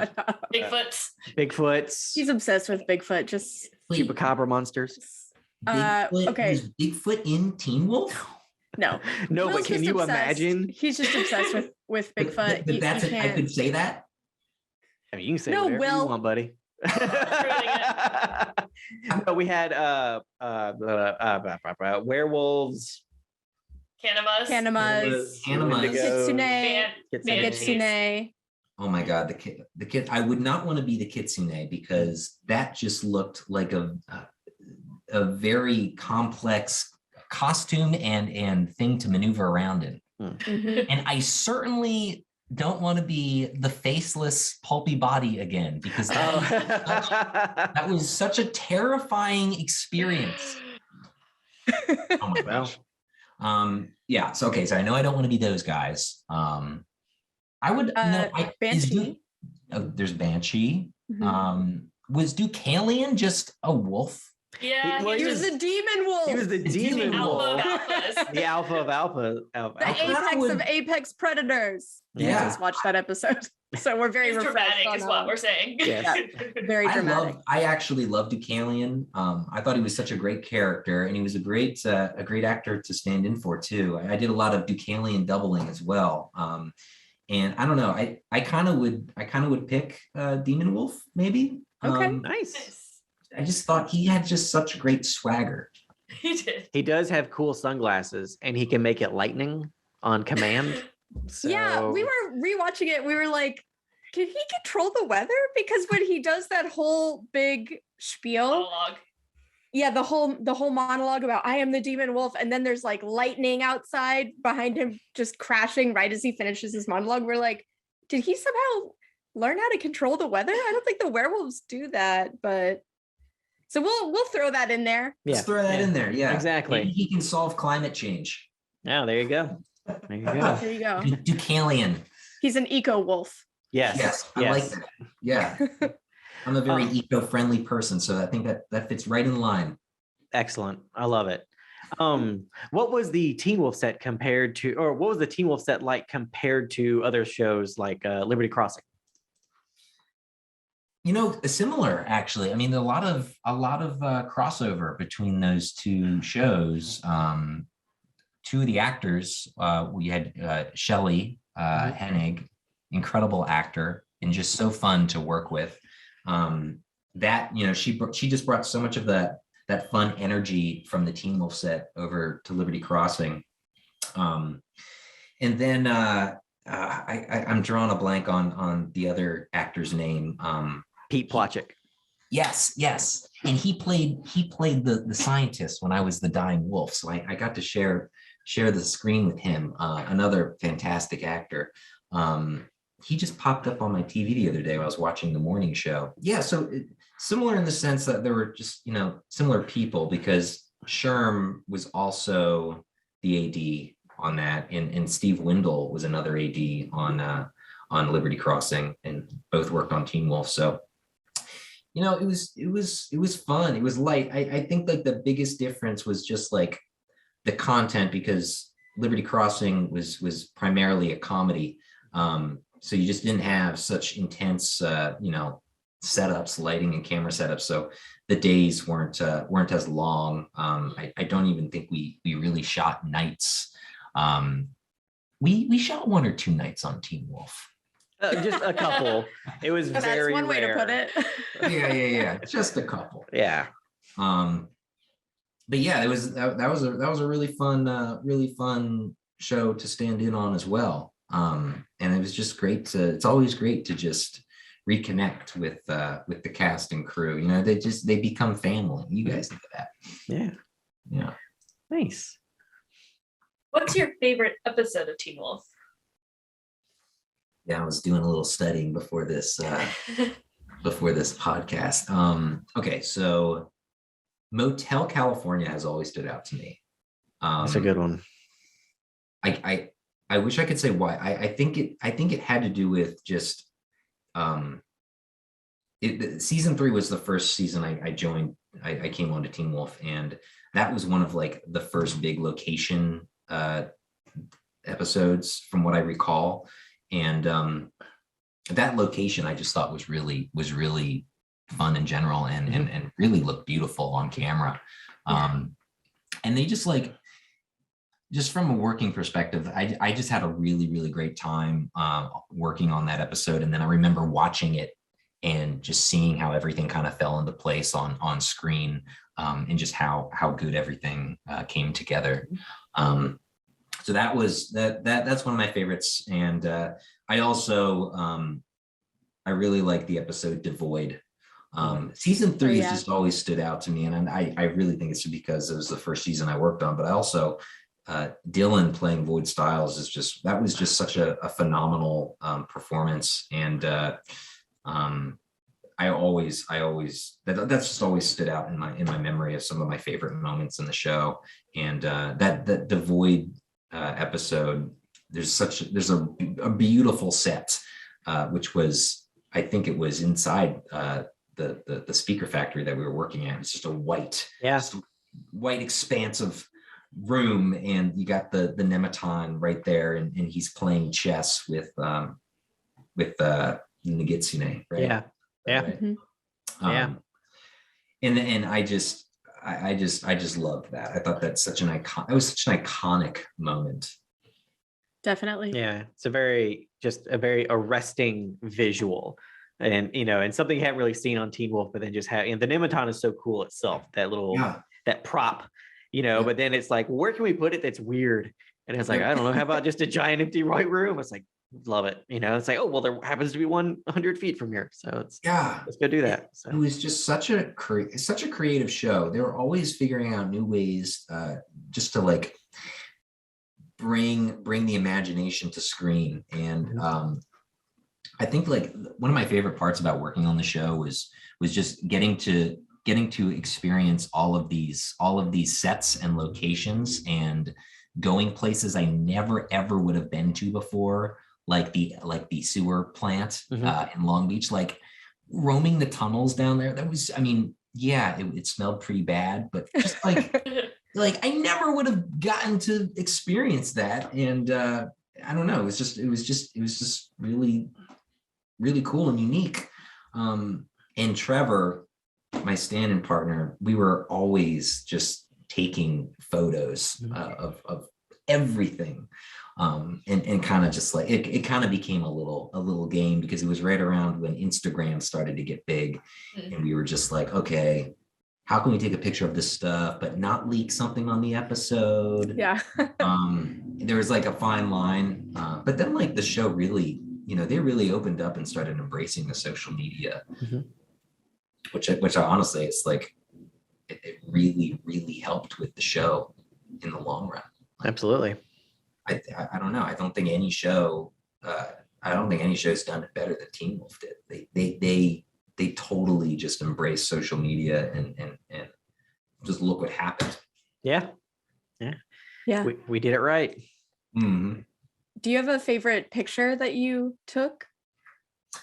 Bigfoots. Bigfoots, He's obsessed with Bigfoot. Just Wait, chupacabra monsters. okay. Was Bigfoot in Teen Wolf? No. No, Will's but can just you obsessed. imagine? He's just obsessed with Bigfoot. But that's you it. I could say that. I mean, you can say No, whatever you Will. want, buddy. No, we had werewolves, Canamas, Canamas. Kitsune. Oh my God, the kid. I would not want to be the Kitsune because that just looked like a very complex costume and thing to maneuver around in. Mm-hmm. And I certainly don't want to be the faceless pulpy body again because that was such a terrifying experience. Oh my gosh. Yeah. So okay. So I know I don't want to be those guys. I would. Banshee. There's Banshee. Mm-hmm. Was Deucalion just a wolf? Yeah, He was the demon wolf. He was the demon wolf. The alpha of alpha. The apex of apex predators. Yeah. I just watched that episode. So we're very dramatic is what we're saying. Yes. Very dramatic. I actually love Deucalion. I thought he was such a great character, and he was a great actor to stand in for too. I did a lot of Deucalion doubling as well. And I don't know. I kind of would pick Demon Wolf maybe. Okay. Nice. I just thought he had just such great swagger. He did. He does have cool sunglasses, and he can make it lightning on command. So... Yeah, we were rewatching it. We were like, can he control the weather? Because when he does that whole big spiel, Monologue. yeah, the whole monologue about I am the demon wolf, and then there's like lightning outside behind him, just crashing right as he finishes his monologue. We're like, did he somehow learn how to control the weather? I don't think the werewolves do that, but. So we'll throw that in there. Let's throw that in there. Yeah, exactly. Maybe he can solve climate change. Oh, there you go. There you go. There you go. Deucalion. He's an eco wolf. Yes. I like that. Yeah. I'm a very eco-friendly person, so I think that fits right in line. Excellent. I love it. What was the Teen Wolf set compared to, or what was the Teen Wolf set like compared to other shows like Liberty Crossing? Similar actually. I mean, a lot of crossover between those two shows. Two of the actors, we had Shelley Hennig, incredible actor, and just so fun to work with. She just brought so much of that fun energy from the Teen Wolf set over to Liberty Crossing. And then I'm drawing a blank on the other actor's name. Pete Plotchick. Yes. And he played the scientist when I was the dying wolf. So I got to share the screen with him. Another fantastic actor. He just popped up on my TV the other day when I was watching the morning show. Yeah, so similar in the sense that there were just, similar people because Sherm was also the AD on that, and Steve Windle was another AD on Liberty Crossing, and both worked on Teen Wolf. So, it was fun. It was light. I think like the biggest difference was just like the content, because Liberty Crossing was primarily a comedy. So you just didn't have such intense, setups, lighting and camera setups. So the days weren't as long. I don't even think we really shot nights. We shot one or two nights on Teen Wolf. Just a couple. It was very That's one way rare. to put it. Yeah. Just a couple. Yeah. But yeah, that was a really fun show to stand in on as well. And it was just great it's always great to just reconnect with the cast and crew. They become family. You guys know that. Yeah. Nice. What's your favorite episode of Teen Wolf? Yeah, I was doing a little studying before this before this podcast. Okay, so Motel California has always stood out to me. That's a good one. I wish I could say why. I think it had to do with just season 3 was the first season I joined. I came on to Teen Wolf, and that was one of like the first big location episodes from what I recall. And that location I just thought was really fun in general, and really looked beautiful on camera. And they just from a working perspective, I just had a really great time working on that episode. And then I remember watching it and just seeing how everything kind of fell into place on screen, and just how good everything came together. So that's one of my favorites. And I also I really like the episode Devoid. Season 3 has just always stood out to me, and I really think it's because it was the first season I worked on. But I also Dylan playing Void Stiles was just such a phenomenal performance. And that's just always stood out in my memory of some of my favorite moments in the show. And that Devoid episode, there's a beautiful set, which was, I think it was inside the speaker factory that we were working at. It's just a white expansive room, and you got the Nematon right there, and he's playing chess with Nagitsune, right? Right. And I just loved that. I thought that's such an iconic moment. Definitely. Yeah, it's a very arresting visual, and and something you haven't really seen on Teen Wolf, but then just and the Nematon is so cool itself, that little that prop, but then it's like, where can we put it that's weird? And it's like, I don't know, how about just a giant empty white room? It's like, love it. It's like, oh, well, there happens to be 100 feet from here, so let's go do that. So it was just such a creative show. They were always figuring out new ways just to like bring the imagination to screen. And I think like one of my favorite parts about working on the show was just getting to experience all of these sets and locations, and going places I never ever would have been to before, like the sewer plant in Long Beach, like roaming the tunnels down there. That was, it smelled pretty bad, but just like like I never would have gotten to experience that. And I don't know, it was just really cool and unique. And Trevor, my stand-in partner, we were always just taking photos of everything. And kind of just like it kind of became a little game, because it was right around when Instagram started to get big, and we were just like, okay, how can we take a picture of this stuff but not leak something on the episode? There was like a fine line, but then like the show really, they really opened up and started embracing the social media, which I honestly, it's like it really helped with the show in the long run. Absolutely. I don't know. I don't think any show's done it better than Teen Wolf did. They totally just embrace social media and just look what happened. Yeah. We did it right. Mm-hmm. Do you have a favorite picture that you took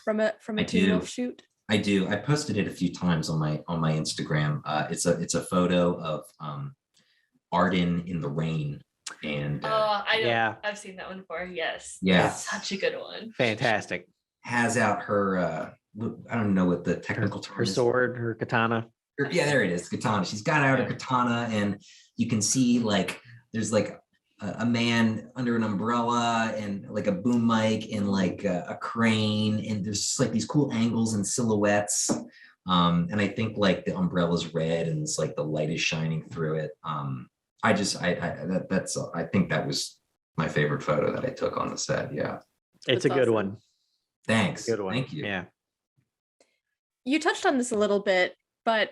from a Teen Wolf shoot? I do. I posted it a few times on my Instagram. It's a photo of Arden in the rain. And I've seen that one before. Yes. Yeah. It's such a good one. Fantastic. Has out her I don't know what the technical term her is. Sword, her katana. There it is, katana. She's got out her katana, and you can see like there's like a man under an umbrella and like a boom mic and like a crane, and there's just like these cool angles and silhouettes. And I think like the umbrella's red and it's like the light is shining through it. I think that was my favorite photo that I took on the set. Yeah. It's a good one. Thanks. Good one. Thank you. Yeah. You touched on this a little bit, but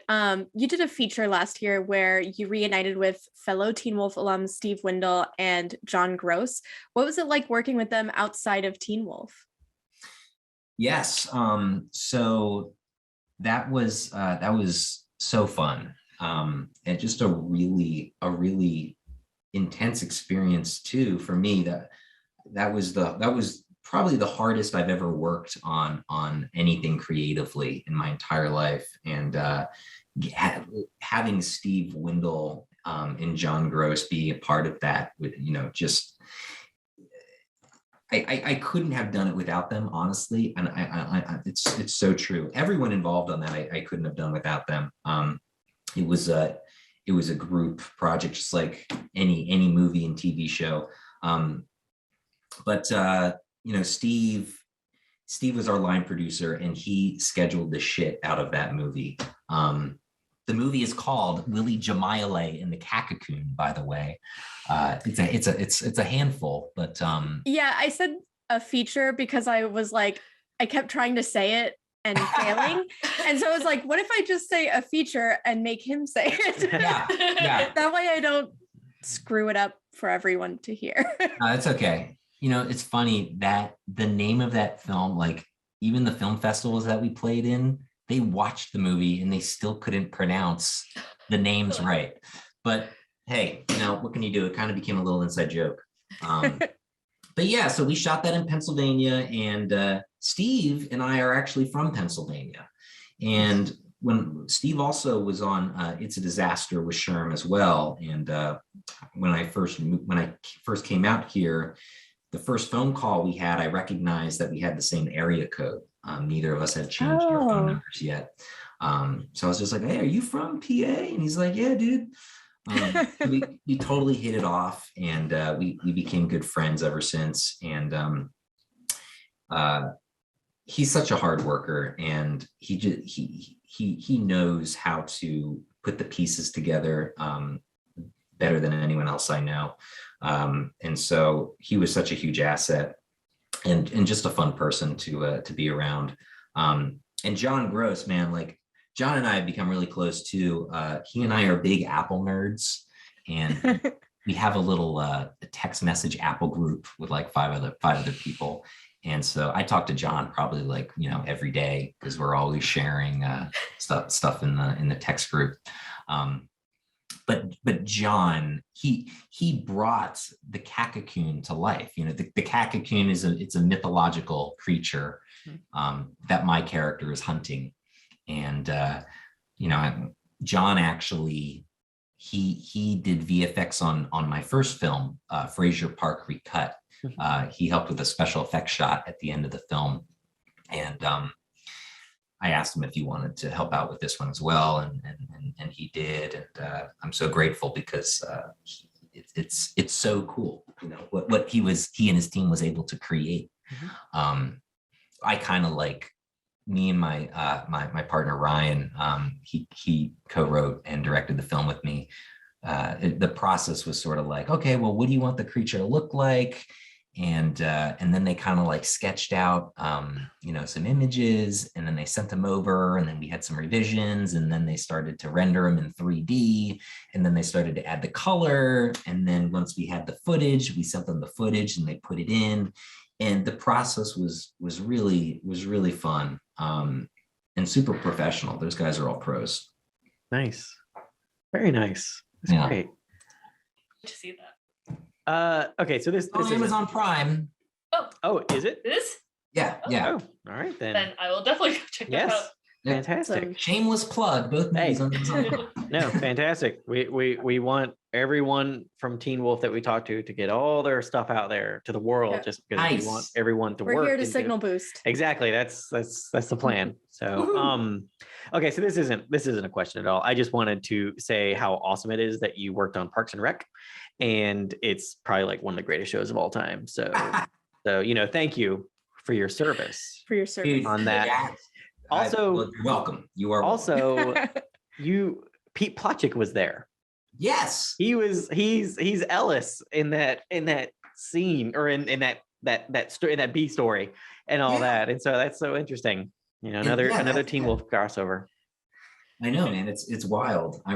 you did a feature last year where you reunited with fellow Teen Wolf alums Steve Windle and John Gross. What was it like working with them outside of Teen Wolf? Yes. So that was so fun. And just a really intense experience too for me. That was probably the hardest I've ever worked on anything creatively in my entire life. And having Steve Windle and John Gross be a part of that, with just I couldn't have done it without them, honestly. And it's so true. Everyone involved on that, I couldn't have done without them. It was a group project, just like any movie and TV show. But Steve was our line producer, and he scheduled the shit out of that movie. The movie is called Willie Jamaile and the Kakacoon, by the way. It's a handful, but yeah, I said a feature because I was like, I kept trying to say it and failing. And so I was like, what if I just say a feature and make him say it? Yeah. That way I don't screw it up for everyone to hear. It's okay. It's funny that the name of that film, like even the film festivals that we played in, they watched the movie and they still couldn't pronounce the names right. But hey, what can you do? It kind of became a little inside joke. But yeah, so we shot that in Pennsylvania, and Steve and I are actually from Pennsylvania. And when Steve also was on It's a Disaster with Sherm as well. And when I first came out here, the first phone call we had, I recognized that we had the same area code. Neither of us had changed our phone numbers yet. So I was just like, hey, are you from PA? And he's like, yeah, dude. We totally hit it off, and we became good friends ever since. And he's such a hard worker, and he knows how to put the pieces together better than anyone else I know. And so he was such a huge asset, and just a fun person to be around. And John Gross, man, like John and I have become really close too. He and I are big Apple nerds, and we have a little text message Apple group with like five other people. And so I talk to John probably like, every day, because we're always sharing stuff in the text group. But John, he brought the Kakacoon to life. The Kakacoon it's a mythological creature that my character is hunting. And John actually he did VFX on my first film, Fraser Park Recut. He helped with a special effects shot at the end of the film, and I asked him if he wanted to help out with this one as well, and he did. And I'm so grateful, because it's so cool, what he and his team was able to create. I kind of like, me and my partner Ryan, he co-wrote and directed the film with me. The process was sort of like, okay, well, what do you want the creature to look like? And then they kind of like sketched out, some images, and then they sent them over, and then we had some revisions, and then they started to render them in 3D, and then they started to add the color. And then once we had the footage, we sent them the footage, and they put it in. And the process was really fun, and super professional. Those guys are all pros. Nice. Very nice. That's great. To see that. Okay, so this on Amazon Prime. Oh, is it? It is? Yeah. Oh, all right then. Then I will definitely go check that out. Fantastic. Shameless plug. Both movies on Amazon Prime. No, fantastic. We want everyone from Teen Wolf that we talk to get all their stuff out there to the world, just because we want everyone to work. We're here to signal boost. Exactly. That's the plan. So okay, so this isn't a question at all. I just wanted to say how awesome it is that you worked on Parks and Rec, and it's probably like one of the greatest shows of all time. So thank you for your service. Dude, on that. Also, you're welcome. You are also Pete Plotchik was there. Yes, he's Ellis in that scene, or in that story, in that B story, and all that. And so that's so interesting. Another Teen Wolf crossover. I know, man. It's wild. I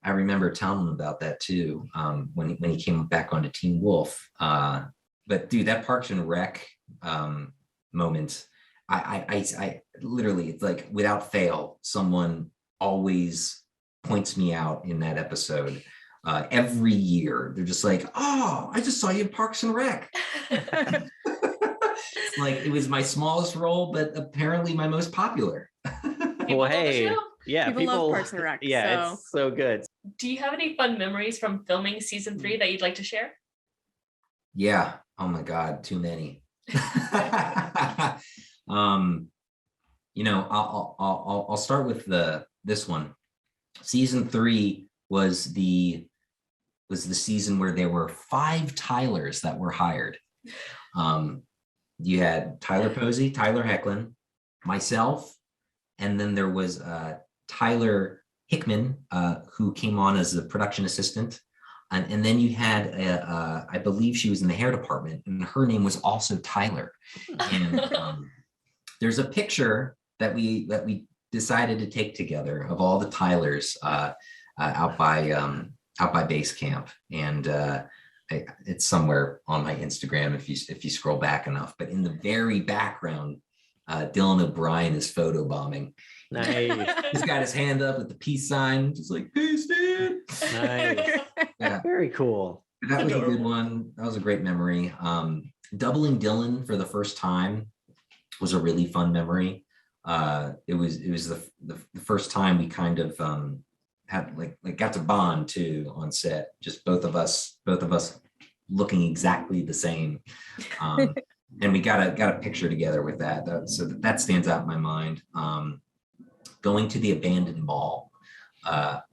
remember telling him about that too, when he came back onto Teen Wolf. But dude, that Parks and Rec moment, I literally, it's like without fail, someone always points me out in that episode. Every year, they're just like, "Oh, I just saw you in Parks and Rec." It's like it was my smallest role, but apparently my most popular. Well, hey, yeah, People love Parks and Rec, Yeah, so. it's so good. Do you have any fun memories from filming season 3 that you'd like to share? Yeah. Oh my God, too many. I'll start with this one. Season 3 was the season where there were 5 Tylers that were hired. You had Tyler Posey, Tyler Hecklin, myself, and then there was Tyler Hickman, who came on as a production assistant. And then you had, I believe she was in the hair department, and her name was also Tyler. And there's a picture that we decided to take together of all the Tylers out by base camp, and it's somewhere on my Instagram if you scroll back enough. But in the very background, Dylan O'Brien is photobombing. Nice. He's got his hand up with the peace sign, just like, peace, dude. Nice. Yeah. Very cool. That was a good one. That was a great memory. Doubling Dylan for the first time was a really fun memory. It was the first time we kind of had like got to bond too on set. Just both of us looking exactly the same. And we got a picture together with that. So that stands out in my mind. Going to the abandoned mall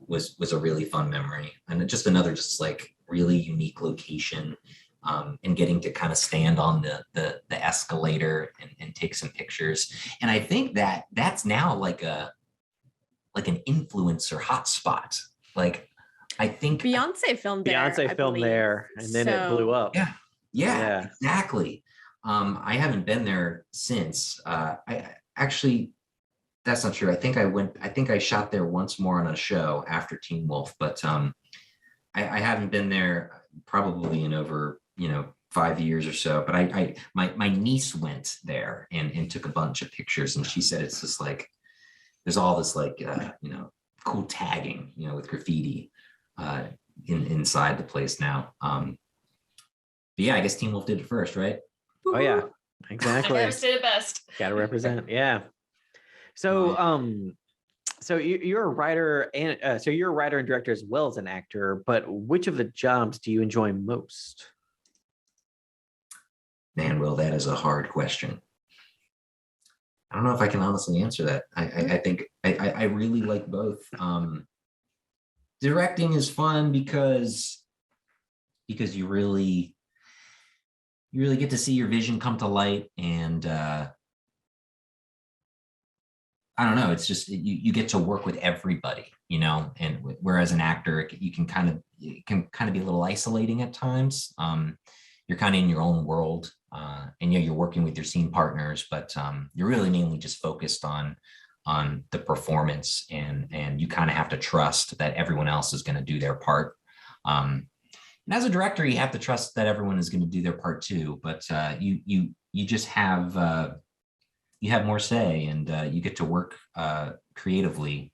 was a really fun memory, and just another like really unique location, and getting to kind of stand on the escalator and take some pictures. And I think that's now like an influencer hotspot. Like I think Beyonce filmed there. And then it blew up. Yeah, exactly. I haven't been there since. I actually, that's not true. I think I shot there once more on a show after Teen Wolf, but I haven't been there probably in over 5 years or so. But my niece went there and took a bunch of pictures, and she said it's just like there's all this like cool tagging with graffiti inside the place now. But yeah, I guess Teen Wolf did it first, right? Oh yeah, exactly. First did it best. Got to represent. Yeah. So so you're a writer and you're a writer and director as well as an actor, but which of the jobs do you enjoy most? Man, Will, that is a hard question. I don't know if I can honestly answer that. I think I really like both. Directing is fun because you really get to see your vision come to light, and I don't know. It's just you get to work with everybody, and whereas an actor, it can kind of be a little isolating at times. You're kind of in your own world, and you're working with your scene partners, but you're really mainly just focused on the performance, and you kind of have to trust that everyone else is going to do their part. And as a director, you have to trust that everyone is going to do their part too. But you just have you have more say, and you get to work creatively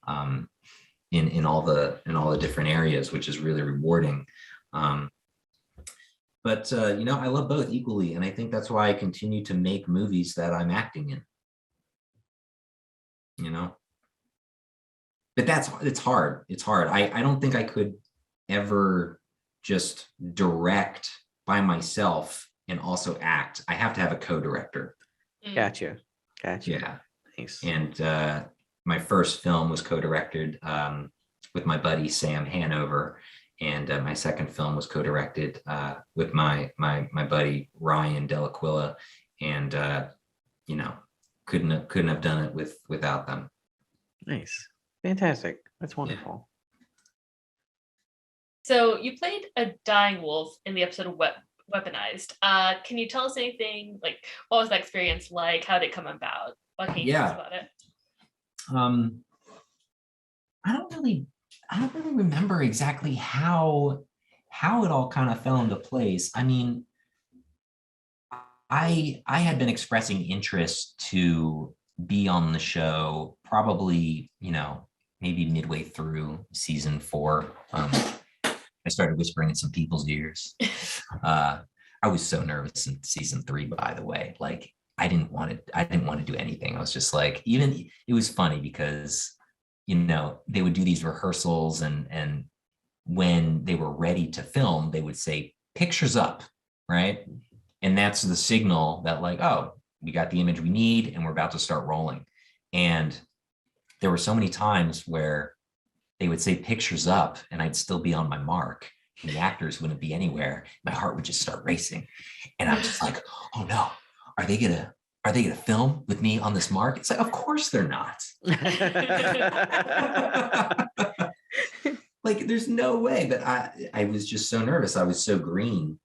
in all the different areas, which is really rewarding. But I love both equally, and I think that's why I continue to make movies that I'm acting in. But it's hard. It's hard. I don't think I could ever just direct by myself and also act. I have to have a co-director. Gotcha. Yeah. Thanks. And my first film was co-directed with my buddy Sam Hanover, and my second film was co-directed with my buddy Ryan Delaquilla, and couldn't have done it without them. Nice. Fantastic. That's wonderful. So you played a dying wolf in the episode of Weaponized. Can you tell us anything, like what was that experience like? How did it come about? What can you tell us about it? I don't really remember exactly how it all kind of fell into place. I mean, I had been expressing interest to be on the show probably, maybe midway through season 4. I started whispering in some people's ears. I was so nervous in season 3, by the way. Like I didn't want to do anything. I was just like, even it was funny because, they would do these rehearsals and when they were ready to film, they would say pictures up, right? And that's the signal that like, oh, we got the image we need and we're about to start rolling. And there were so many times where they would say pictures up and I'd still be on my mark and the actors wouldn't be anywhere. My heart would just start racing. And I'm just like, oh no, are they gonna film with me on this mark? It's like, of course they're not. Like there's no way. But I was just so nervous. I was so green.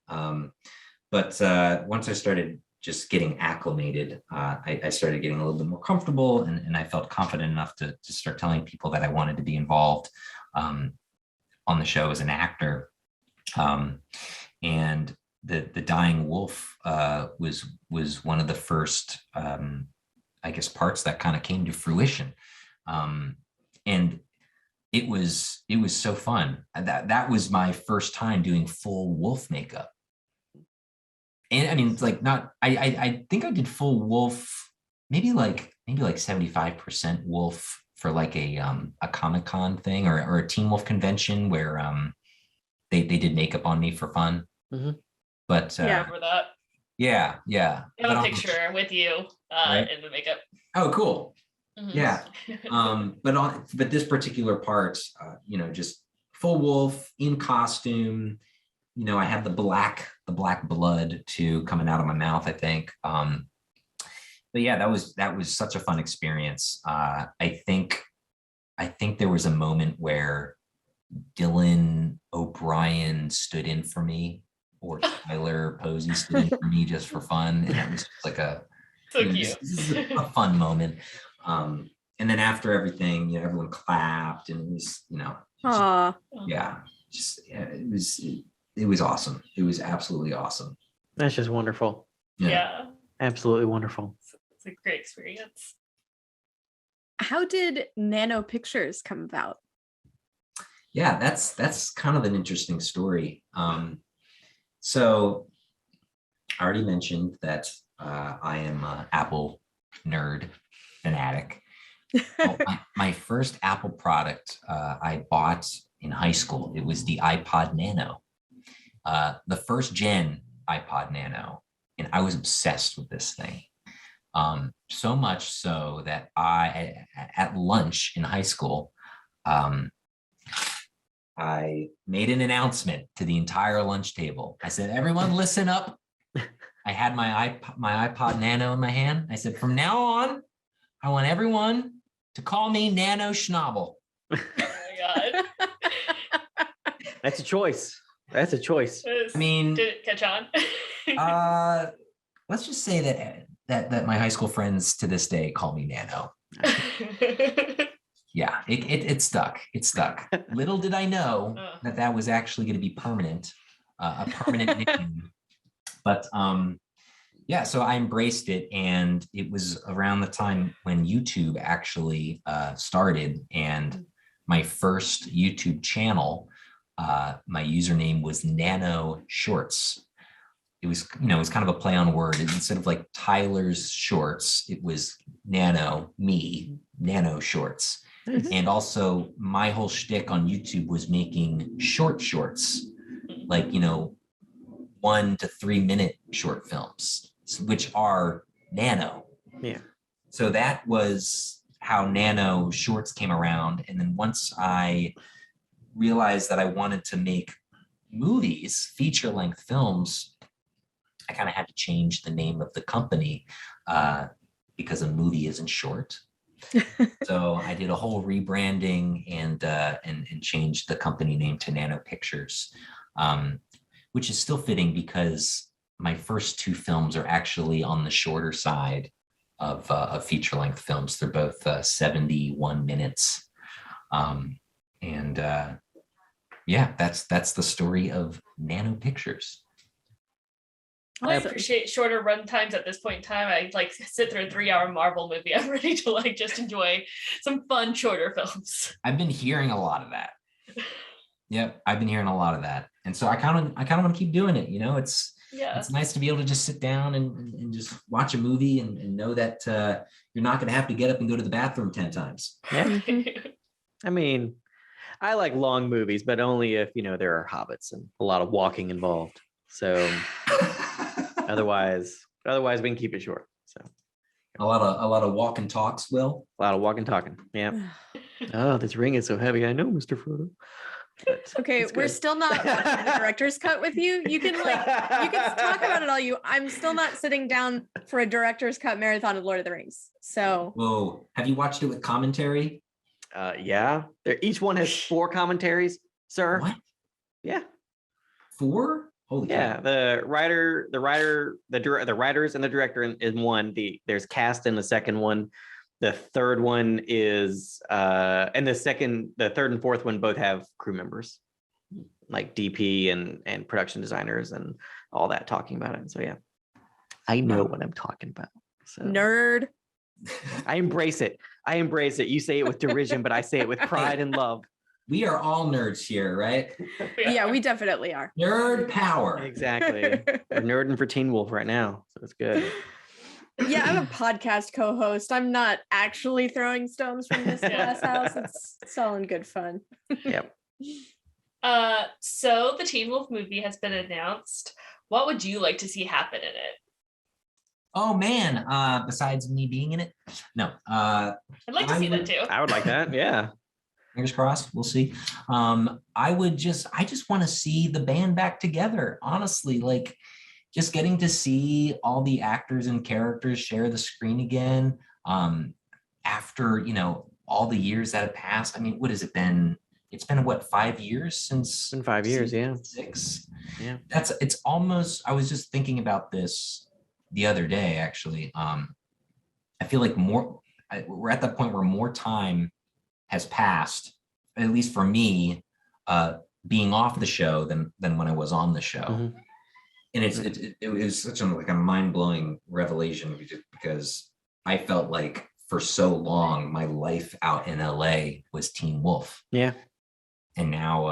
But once I started just getting acclimated, I started getting a little bit more comfortable and I felt confident enough to start telling people that I wanted to be involved on the show as an actor. And the dying wolf was one of the first, I guess, parts that kind of came to fruition. And it was so fun. That was my first time doing full wolf makeup. And I mean, it's like not, I think I did full wolf, maybe like 75% wolf for like a Comic-Con thing or a Teen Wolf convention where they did makeup on me for fun. Mm-hmm. But I remember that. Yeah. I have a picture with you right? in the makeup. Oh, cool. Mm-hmm. Yeah. But this particular part, just full wolf in costume. I had the black blood too coming out of my mouth, I think. But yeah, that was such a fun experience. I think there was a moment where Dylan O'Brien stood in for me, or Tyler Posey stood in for me just for fun, and that was just like so cute. This is a fun moment. And then after everything, everyone clapped, and it was, it was awesome. It was absolutely awesome. That's just wonderful. Yeah. Absolutely wonderful. It's a great experience. How did Nano Pictures come about? Yeah, that's kind of an interesting story. So I already mentioned that I am an Apple nerd fanatic. Well, my first Apple product I bought in high school, it was the iPod Nano. The first gen iPod Nano, and I was obsessed with this thing. So much so that at lunch in high school, I made an announcement to the entire lunch table. I said, everyone listen up. I had my iPod Nano in my hand. I said, from now on, I want everyone to call me Nano Schnabel. Oh my God. That's a choice. That's a choice. I mean, did it catch on? Let's just say that my high school friends to this day call me Nano. Yeah, it stuck. It stuck. Little did I know that was actually going to be permanent, a permanent nickname. But yeah, so I embraced it, and it was around the time when YouTube actually started, and my first YouTube channel. My username was Nano Shorts. It was, it was kind of a play on word. Instead of like Tyler's Shorts, it was Nano Shorts. Mm-hmm. And also my whole shtick on YouTube was making shorts, like, 1 to 3 minute short films, which are nano. Yeah. So that was how Nano Shorts came around. And then once I realized that I wanted to make movies, feature-length films, I kind of had to change the name of the company because a movie isn't short. So I did a whole rebranding and changed the company name to Nano Pictures, which is still fitting because my first 2 films are actually on the shorter side of feature-length films. They're both 71 minutes. Yeah, that's the story of Nano Pictures. I appreciate shorter run times at this point in time. I like sit through a 3-hour Marvel movie. I'm ready to like just enjoy some fun shorter films. I've been hearing a lot of that. Yep, I've been hearing a lot of that, and so I kind of want to keep doing it. It's nice to be able to just sit down and just watch a movie and know that you're not going to have to get up and go to the bathroom 10 times. Yeah. I mean, I like long movies, but only if there are hobbits and a lot of walking involved. So otherwise we can keep it short. So a lot of walk and talks, Will. A lot of walking talking. Yeah. Oh, this ring is so heavy. I know, Mr. Frodo. Okay, we're still not watching the director's cut with you. You can talk about it all I'm still not sitting down for a director's cut marathon of Lord of the Rings. So whoa, have you watched it with commentary? Yeah. Each one has 4 commentaries, sir. What? Yeah. 4? Holy yeah. The writers and the director in one. There's cast in the second one. The third one is and the third and fourth one both have crew members like DP and production designers and all that talking about it. So yeah, I know what I'm talking about. So nerd. I embrace it. You say it with derision, but I say it with pride and love. We are all nerds here, right? Yeah, we definitely are. Nerd power. Exactly. We're nerding for Teen Wolf right now, so it's good. Yeah, I'm a podcast co-host. I'm not actually throwing stones from this glass house. It's all in good fun. Yep. So the Teen Wolf movie has been announced. What would you like to see happen in it? Oh man, besides me being in it? No. I'd like to see that too. I would like that, yeah. Fingers crossed, we'll see. I just want to see the band back together. Honestly, like just getting to see all the actors and characters share the screen again after, all the years that have passed. I mean, what has it been? It's been what, 5 years since? It's been 5 years, yeah. 6. Yeah. It's almost, I was just thinking about this the other day, actually. I feel like we're at that point where more time has passed, at least for me, being off the show than when I was on the show. Mm-hmm. And it was such a mind-blowing revelation because I felt like for so long my life out in LA was Teen Wolf. Yeah. And now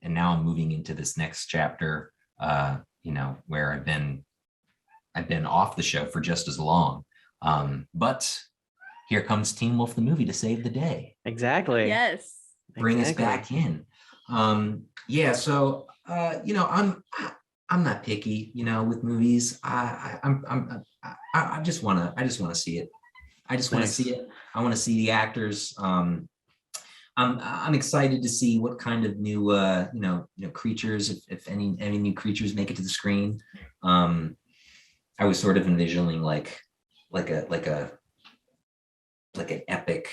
I'm moving into this next chapter, where I've been off the show for just as long. But here comes Teen Wolf the movie to save the day. Exactly. Yes. Bring us back in. So I'm not picky, with movies. I just want to see it. I just want to see it. I want to see the actors. I'm excited to see what kind of new creatures, if any new creatures make it to the screen. I was sort of envisioning like an epic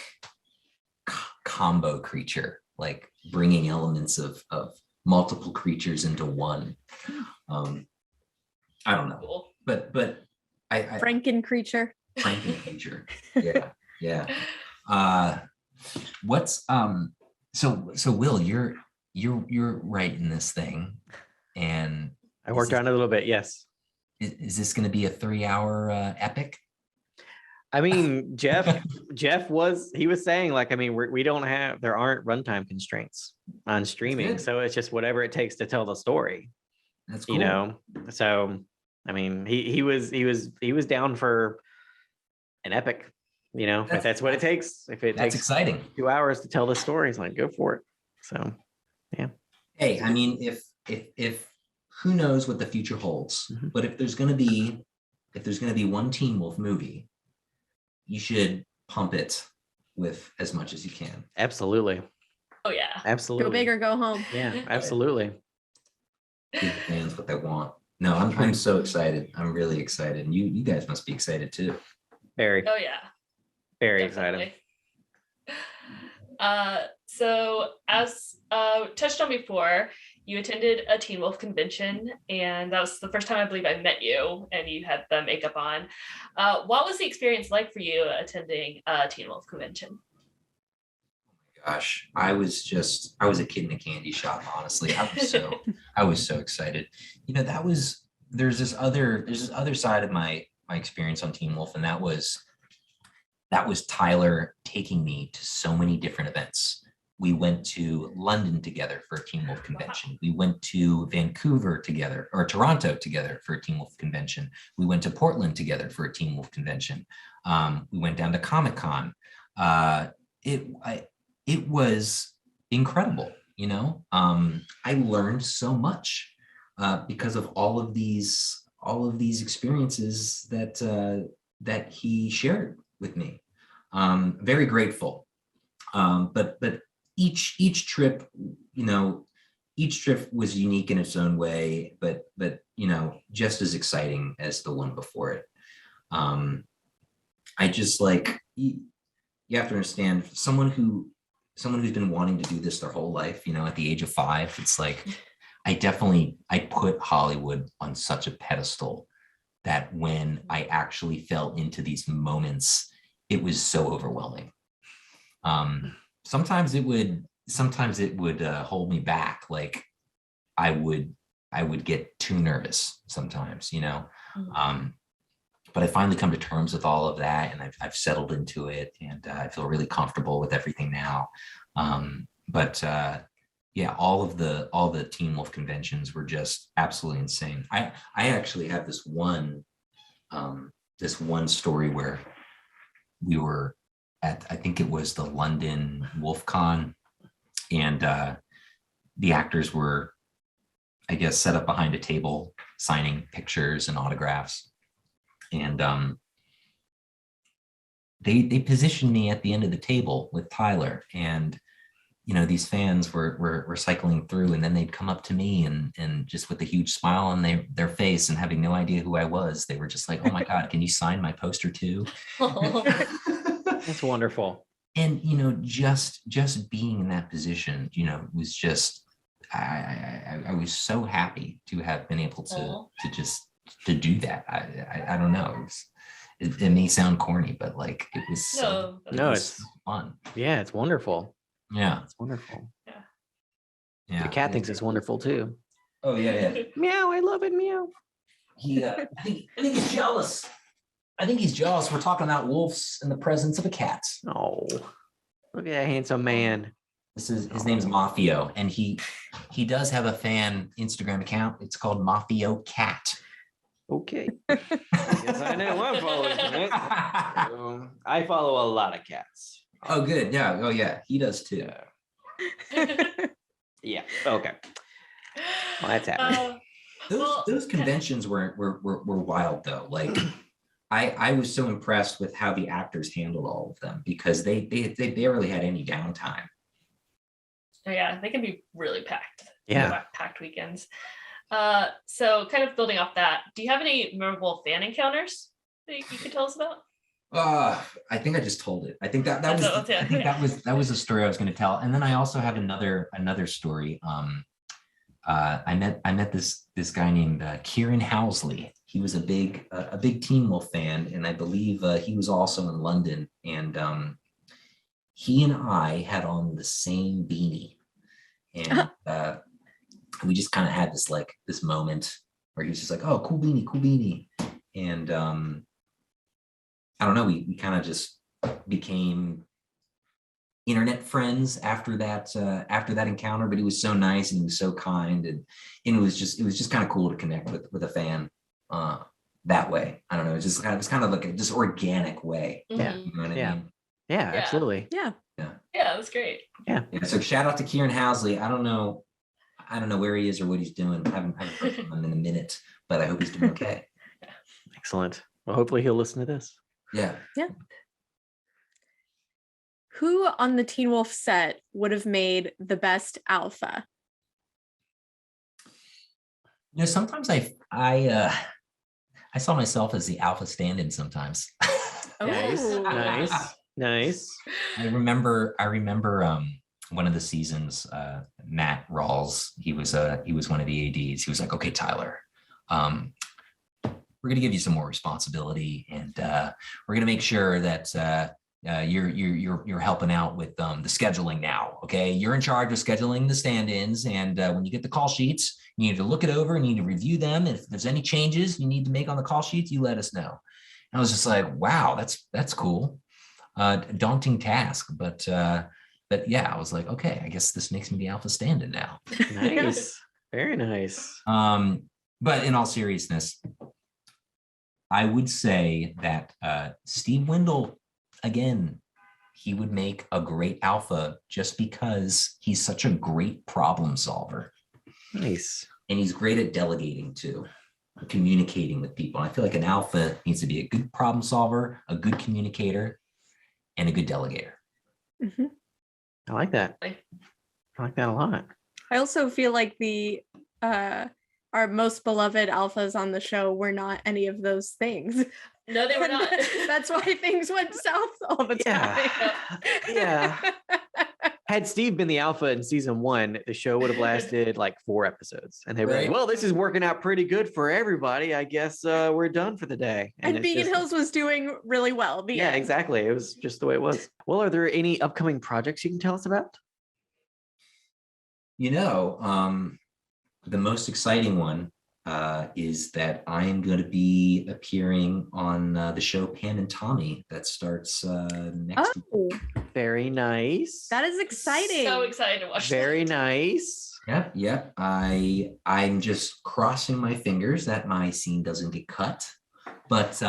combo creature, like bringing elements of multiple creatures into one. I don't know, but I Franken creature. Yeah. What's so Will, you're writing this thing, and I worked on it a little bit. Yes. Is this going to be a 3-hour epic? I mean, Jeff was saying, like, I mean, there aren't runtime constraints on streaming. So it's just whatever it takes to tell the story. That's cool. So, I mean, he was down for an epic, if that's what it takes. If it takes exciting 2 hours to tell the story, it's like, go for it. So, yeah. Hey, I mean, if who knows what the future holds, Mm-hmm. but if there's going to be one Teen Wolf movie, you should pump it with as much as you can. Absolutely. Oh yeah. Absolutely. Go big or go home. Yeah, absolutely. Give the fans what they want. No, I'm so excited. I'm really excited. And you guys must be excited too. Very. Oh yeah. Very Definitely. excited. So as touched on before, you attended a Teen Wolf convention, and that was the first time I believe I met you, and you had the makeup on. What was the experience like for you attending a Teen Wolf convention? Gosh, I was a kid in a candy shop, honestly. I was so excited. That was there's this other side of my experience on Teen Wolf, and that was Tyler taking me to so many different events. We went to London together for a Teen Wolf convention. We went to Vancouver together, or Toronto together for a Teen Wolf convention. We went to Portland together for a Teen Wolf convention. We went down to Comic-Con. It was incredible, you know. I learned so much because of all of these experiences that he shared with me. Very grateful. But each trip, you know, each trip was unique in its own way, but you know, just as exciting as the one before it. I just like, you have to understand, someone who's been wanting to do this their whole life, you know, at the age of 5, it's like, I put Hollywood on such a pedestal that when I actually fell into these moments, it was so overwhelming. Sometimes it would hold me back. Like I would get too nervous sometimes, you know. But I finally come to terms with all of that, and I've settled into it, and I feel really comfortable with everything now. Yeah, all the Teen Wolf conventions were just absolutely insane. I actually have this one story where we were at, I think it was the London WolfCon, and the actors were, I guess, set up behind a table signing pictures and autographs, and they positioned me at the end of the table with Tyler, and you know, these fans were cycling through, and then they'd come up to me and just with a huge smile on their face and having no idea who I was, they were just like, "Oh my God, can you sign my poster too?" That's wonderful. And you know, just being in that position, you know, was just, I was so happy to have been able to do that. I don't know. It may sound corny, but like it was so fun. Yeah, it's wonderful. Yeah, it's wonderful. Yeah. The cat thinks it's wonderful too. Oh yeah. Meow, I love it. Meow. I think he's jealous. I think he's jealous. We're talking about wolves in the presence of a cat. Oh, look at that handsome man. His name's Mafio, and he does have a fan Instagram account. It's called Mafio Cat. Okay. Yes, I know. I'm following it. I follow a lot of cats. Oh, good. Yeah. Oh, yeah. He does too. Yeah. Okay. Well, that's happening. Those conventions were wild though. Like, I was so impressed with how the actors handled all of them, because they barely had any downtime. Oh, yeah, they can be really packed. Yeah, packed weekends. So kind of building off that, do you have any memorable fan encounters that you could tell us about? I think I just told it. I think that was the story I was going to tell. And then I also have another story. I met this guy named Kieran Housley. He was a big Teen Wolf fan, and I believe he was also in London. And he and I had on the same beanie, and we just kind of had this moment where he was just like, "Oh, cool beanie," and I don't know, we kind of just became internet friends after that encounter. But he was so nice, and he was so kind, and it was just kind of cool to connect with a fan that way. I don't know, it was kind of like a just organic way. Yeah. You know what I mean? Yeah, absolutely. Yeah, that was great. Yeah. So shout out to Kieran Housley. I don't know where he is or what he's doing. I haven't heard from him in a minute, but I hope he's doing okay. Excellent. Well, hopefully he'll listen to this. Yeah. Who on the Teen Wolf set would have made the best alpha? You know, sometimes I saw myself as the alpha stand-in sometimes. Nice. I remember one of the seasons, Matt Rawls, he was one of the ADs. He was like, "Okay, Tyler, we're going to give you some more responsibility, and we're going to make sure that you're helping out with the scheduling now. Okay, you're in charge of scheduling the stand-ins, and when you get the call sheets, you need to look it over and you need to review them. And if there's any changes you need to make on the call sheets, you let us know. And I was just like, wow, that's cool. Daunting task, but yeah, I was like, okay, I guess this makes me the alpha stand-in now. Nice, very nice. But in all seriousness, I would say that Steve Wendell, again, he would make a great alpha just because he's such a great problem solver. Nice. And he's great at delegating too, communicating with people. I feel like an alpha needs to be a good problem solver, a good communicator, and a good delegator. Mm-hmm. I like that. I like that a lot. I also feel like our most beloved alphas on the show were not any of those things. No, they were not. That's why things went south all the time. Yeah. Had Steve been the alpha in season 1, the show would have lasted like 4 episodes. And they were like, well, this is working out pretty good for everybody. I guess we're done for the day. And Beacon Hills was doing really well. Yeah, exactly. It was just the way it was. Well, are there any upcoming projects you can tell us about? The most exciting one is that I am going to be appearing on the show Pam and Tommy that starts next week. Very nice. That is exciting. So excited to watch. Very nice. Yep. I'm just crossing my fingers that my scene doesn't get cut. But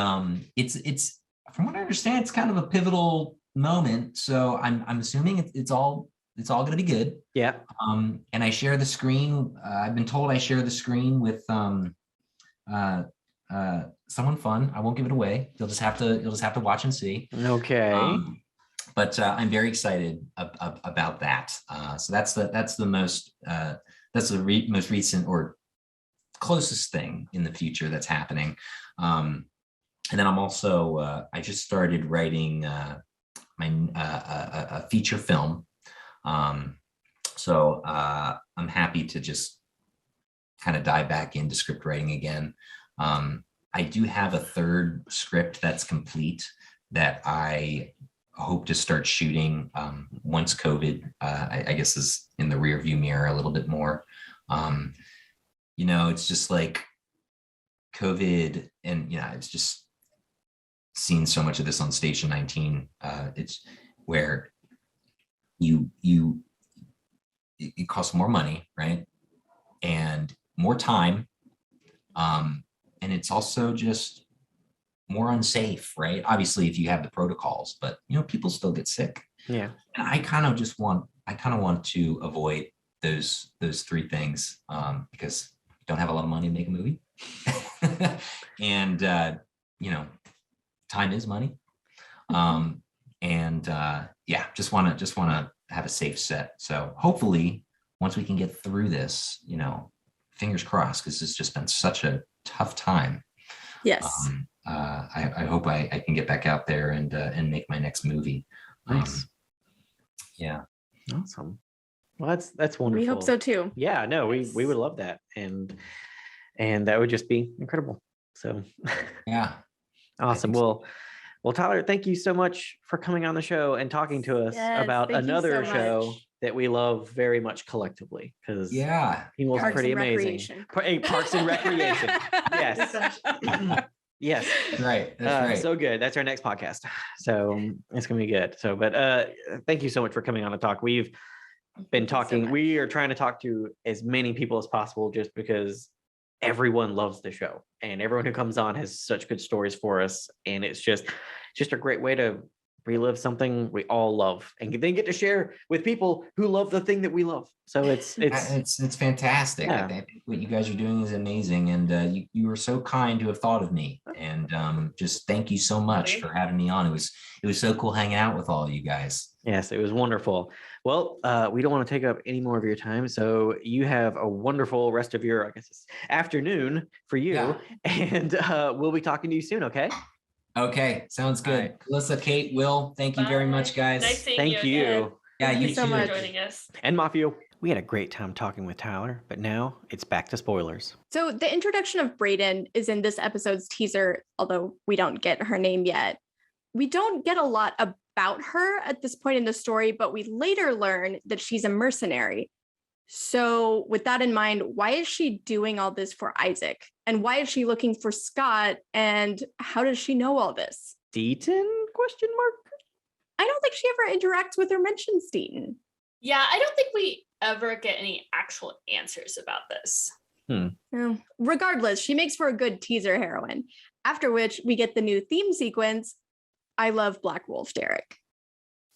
it's from what I understand, it's kind of a pivotal moment. So I'm assuming it's all going to be good. Yeah. And I share the screen. I've been told I share the screen with someone fun. I won't give it away. You'll just have to watch and see. Okay. But I'm very excited about that. So that's the most most recent or closest thing in the future that's happening. And then I'm also I just started writing a feature film. So I'm happy to just kind of dive back into script writing again. I do have a third script that's complete that I hope to start shooting once COVID, I guess, is in the rear view mirror a little bit more. It's just like COVID, and it's just seen so much of this on Station 19. It's where it costs more money, right? And more time. And it's also just more unsafe, right? Obviously, if you have the protocols, but people still get sick. Yeah. And I kind of want to avoid those 3 things because you don't have a lot of money to make a movie. And time is money. Just want to have a safe set. So hopefully once we can get through this, fingers crossed, because it's just been such a tough time. Yes. I hope I can get back out there and make my next movie. Nice. Yeah. Awesome. Well, that's wonderful. We hope so too. Yeah, no, we would love that. And that would just be incredible. So yeah. Awesome. Well, Tyler, thank you so much for coming on the show and talking to us about another show that we love very much collectively, because he was pretty amazing. Parks and Recreation. Yes. Yes. Right. That's right. So good. That's our next podcast. So it's going to be good. So, but thank you so much for coming on to talk. We've been talking. We are trying to talk to as many people as possible just because everyone loves the show and everyone who comes on has such good stories for us. And it's just a great way to relive something we all love and then get to share with people who love the thing that we love. So it's fantastic. Yeah. I think what you guys are doing is amazing. And you were so kind to have thought of me, and just thank you so much for having me on. It was so cool hanging out with all of you guys. Yes, it was wonderful. Well, we don't want to take up any more of your time. So you have a wonderful rest of your, I guess, it's afternoon for you. Yeah. And we'll be talking to you soon. Okay. Okay. Sounds good. Right. Melissa, Kate, Will, thank you very much, guys. Nice seeing Thank you. Again. Yeah, Thank you you so for much. joining us. And Mafio. We had a great time talking with Tyler, but now it's back to spoilers. So the introduction of Brayden is in this episode's teaser, although we don't get her name yet. We don't get a lot about her at this point in the story, but we later learn that she's a mercenary. So with that in mind, why is she doing all this for Isaac? And why is she looking for Scott? And how does she know all this? Deaton? Question mark? I don't think she ever interacts with or mentions Deaton. Yeah, I don't think we ever get any actual answers about this. Regardless, she makes for a good teaser heroine, after which we get the new theme sequence, I Love Black Wolf, Derek.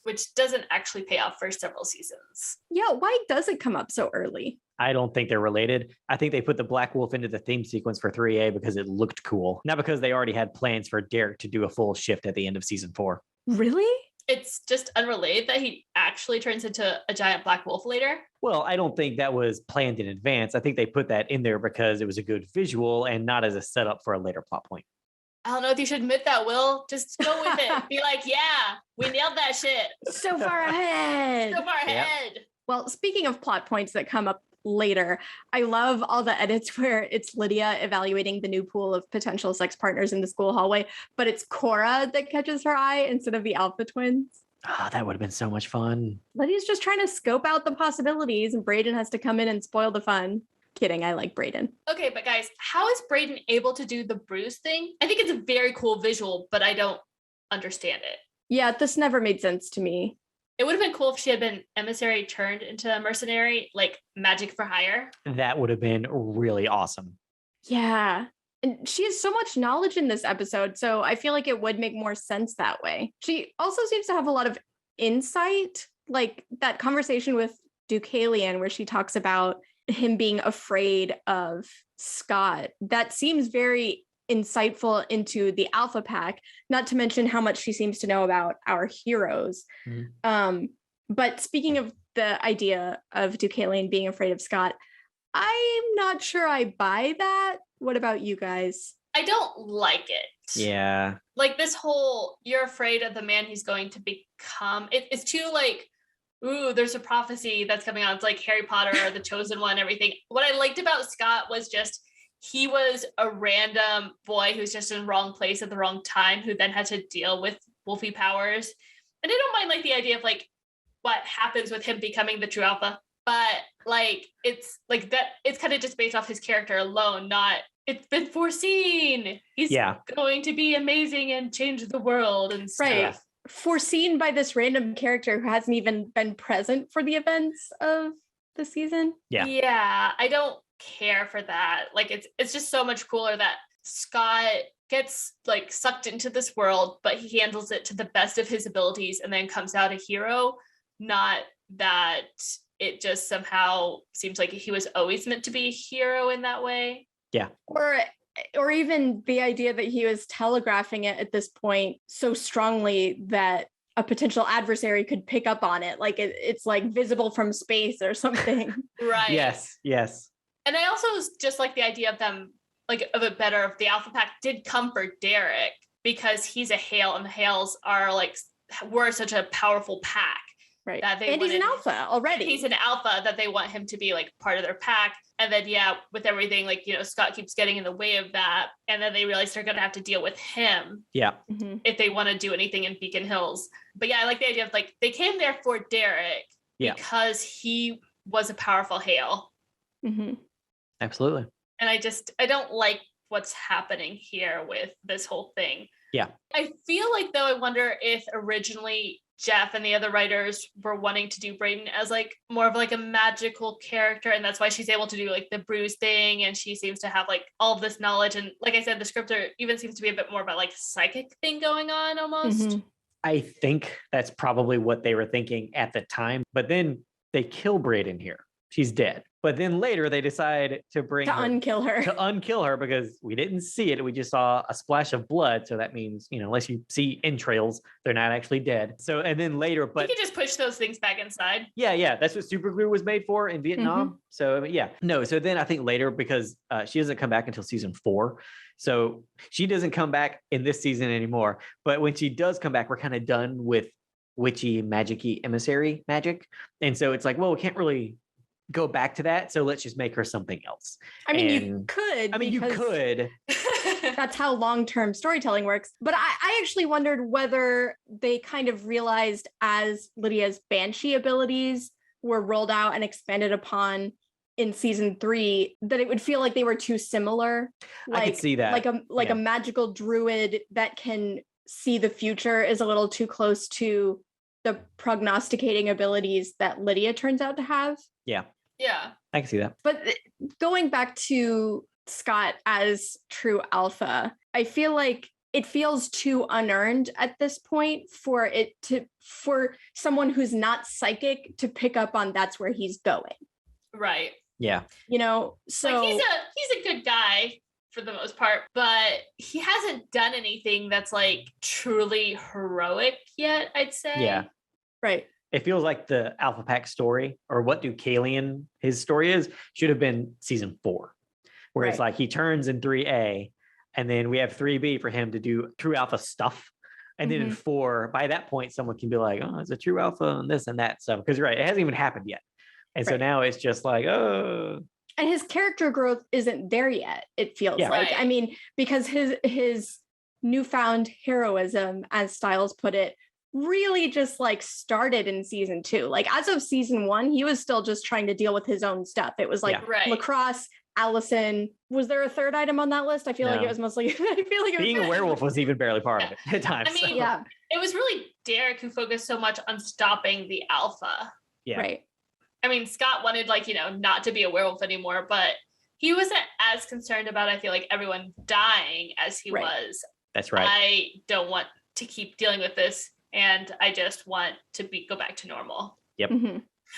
Which doesn't actually pay off for several seasons. Yeah, why does it come up so early? I don't think they're related. I think they put the Black Wolf into the theme sequence for 3A because it looked cool, not because they already had plans for Derek to do a full shift at the end of season 4. Really? It's just unrelated that he actually turns into a giant black wolf later. Well, I don't think that was planned in advance. I think they put that in there because it was a good visual and not as a setup for a later plot point. I don't know if you should admit that, Will. Just go with it. Be like, yeah, we nailed that shit. So far ahead. So far ahead. Well, speaking of plot points that come up later, I love all the edits where it's Lydia evaluating the new pool of potential sex partners in the school hallway, but it's Cora that catches her eye instead of the alpha twins. Oh, that would have been so much fun. Lydia's just trying to scope out the possibilities, and Brayden has to come in and spoil the fun. Kidding, I like Brayden. Okay, but guys, how is Brayden able to do the bruise thing? I think it's a very cool visual, but I don't understand it. Yeah, this never made sense to me. It would have been cool if she had been emissary turned into a mercenary, like magic for hire. That would have been really awesome. Yeah. And she has so much knowledge in this episode, so I feel like it would make more sense that way. She also seems to have a lot of insight, like that conversation with Deucalion where she talks about him being afraid of Scott. That seems very insightful into the Alpha Pack, not to mention how much she seems to know about our heroes. But speaking of the idea of Deucalion being afraid of Scott, I'm not sure I buy that. What about you guys? I don't like it. Yeah. Like this whole, you're afraid of the man he's going to become. It's too like, ooh, there's a prophecy that's coming on. It's like Harry Potter or the Chosen One, everything. What I liked about Scott was just, he was a random boy who's just in the wrong place at the wrong time, who then had to deal with wolfy powers. And I don't mind like the idea of like what happens with him becoming the true alpha, but like it's like that, it's kind of just based off his character alone, not it's been foreseen. He's going to be amazing and change the world and stuff. Right. Foreseen by this random character who hasn't even been present for the events of the season. Yeah, I don't care for that. Like it's just so much cooler that Scott gets like sucked into this world, but he handles it to the best of his abilities and then comes out a hero, not that it just somehow seems like he was always meant to be a hero in that way. Yeah. Or even the idea that he was telegraphing it at this point so strongly that a potential adversary could pick up on it. Like it's like visible from space or something. Right. Yes. And I also just like the idea of them, like of it better if the Alpha Pack did come for Derek because he's a Hale and the Hales are like, were such a powerful pack. Right. And he's an alpha already. He's an alpha that they want him to be like part of their pack. And then, with everything, like, Scott keeps getting in the way of that. And then they realize they're going to have to deal with him. Yeah. If they want to do anything in Beacon Hills. But I like the idea of like, they came there for Derek because he was a powerful Hale. Absolutely. And I don't like what's happening here with this whole thing. Yeah. I feel like, though, I wonder if originally Jeff and the other writers were wanting to do Brayden as like more of like a magical character, and that's why she's able to do like the bruise thing, and she seems to have like all of this knowledge, and like I said, the scripter even seems to be a bit more about like psychic thing going on almost. I think that's probably what they were thinking at the time, but then they kill Brayden here. She's dead. But then later they decide to unkill her because we didn't see it. We just saw a splash of blood. So that means, unless you see entrails, they're not actually dead. So, and then later, but you can just push those things back inside. Yeah. That's what super glue was made for in Vietnam. So So then I think later, because she doesn't come back until season 4. So she doesn't come back in this season anymore. But when she does come back, we're kind of done with witchy, magic-y emissary magic. And so it's like, well, we can't really go back to that, so let's just make her something else. You could. You could. that's how long-term storytelling works. But I actually wondered whether they kind of realized as Lydia's banshee abilities were rolled out and expanded upon in season 3 that it would feel like they were too similar. I could see that. Like a magical druid that can see the future is a little too close to the prognosticating abilities that Lydia turns out to have. Yeah. Yeah. I can see that. But going back to Scott as true alpha, I feel like it feels too unearned at this point for someone who's not psychic to pick up on that's where he's going. Right. Yeah. You know, so like he's a good guy for the most part, but he hasn't done anything that's like truly heroic yet, I'd say. Yeah. Right. It feels like the Alpha Pack story, or what Deucalion, his story is, should have been season 4, where it's like he turns in 3A, and then we have 3B for him to do true alpha stuff. And then in 4, by that point, someone can be like, oh, it's a true alpha and this and that stuff. Because you're right, it hasn't even happened yet. And so now it's just like, oh. And his character growth isn't there yet, it feels like. Right. I mean, because his newfound heroism, as Stiles put it, really just like started in season 2. Like as of season 1, he was still just trying to deal with his own stuff. It was like lacrosse, Allison. Was there a third item on that list? I feel like it was mostly being a werewolf was even barely part of it at times. I mean, it was really Derek who focused so much on stopping the alpha. Yeah. Right. I mean, Scott wanted not to be a werewolf anymore, but he wasn't as concerned about, I feel like, everyone dying as he was. That's right. I don't want to keep dealing with this, and I just want to go back to normal. Yep.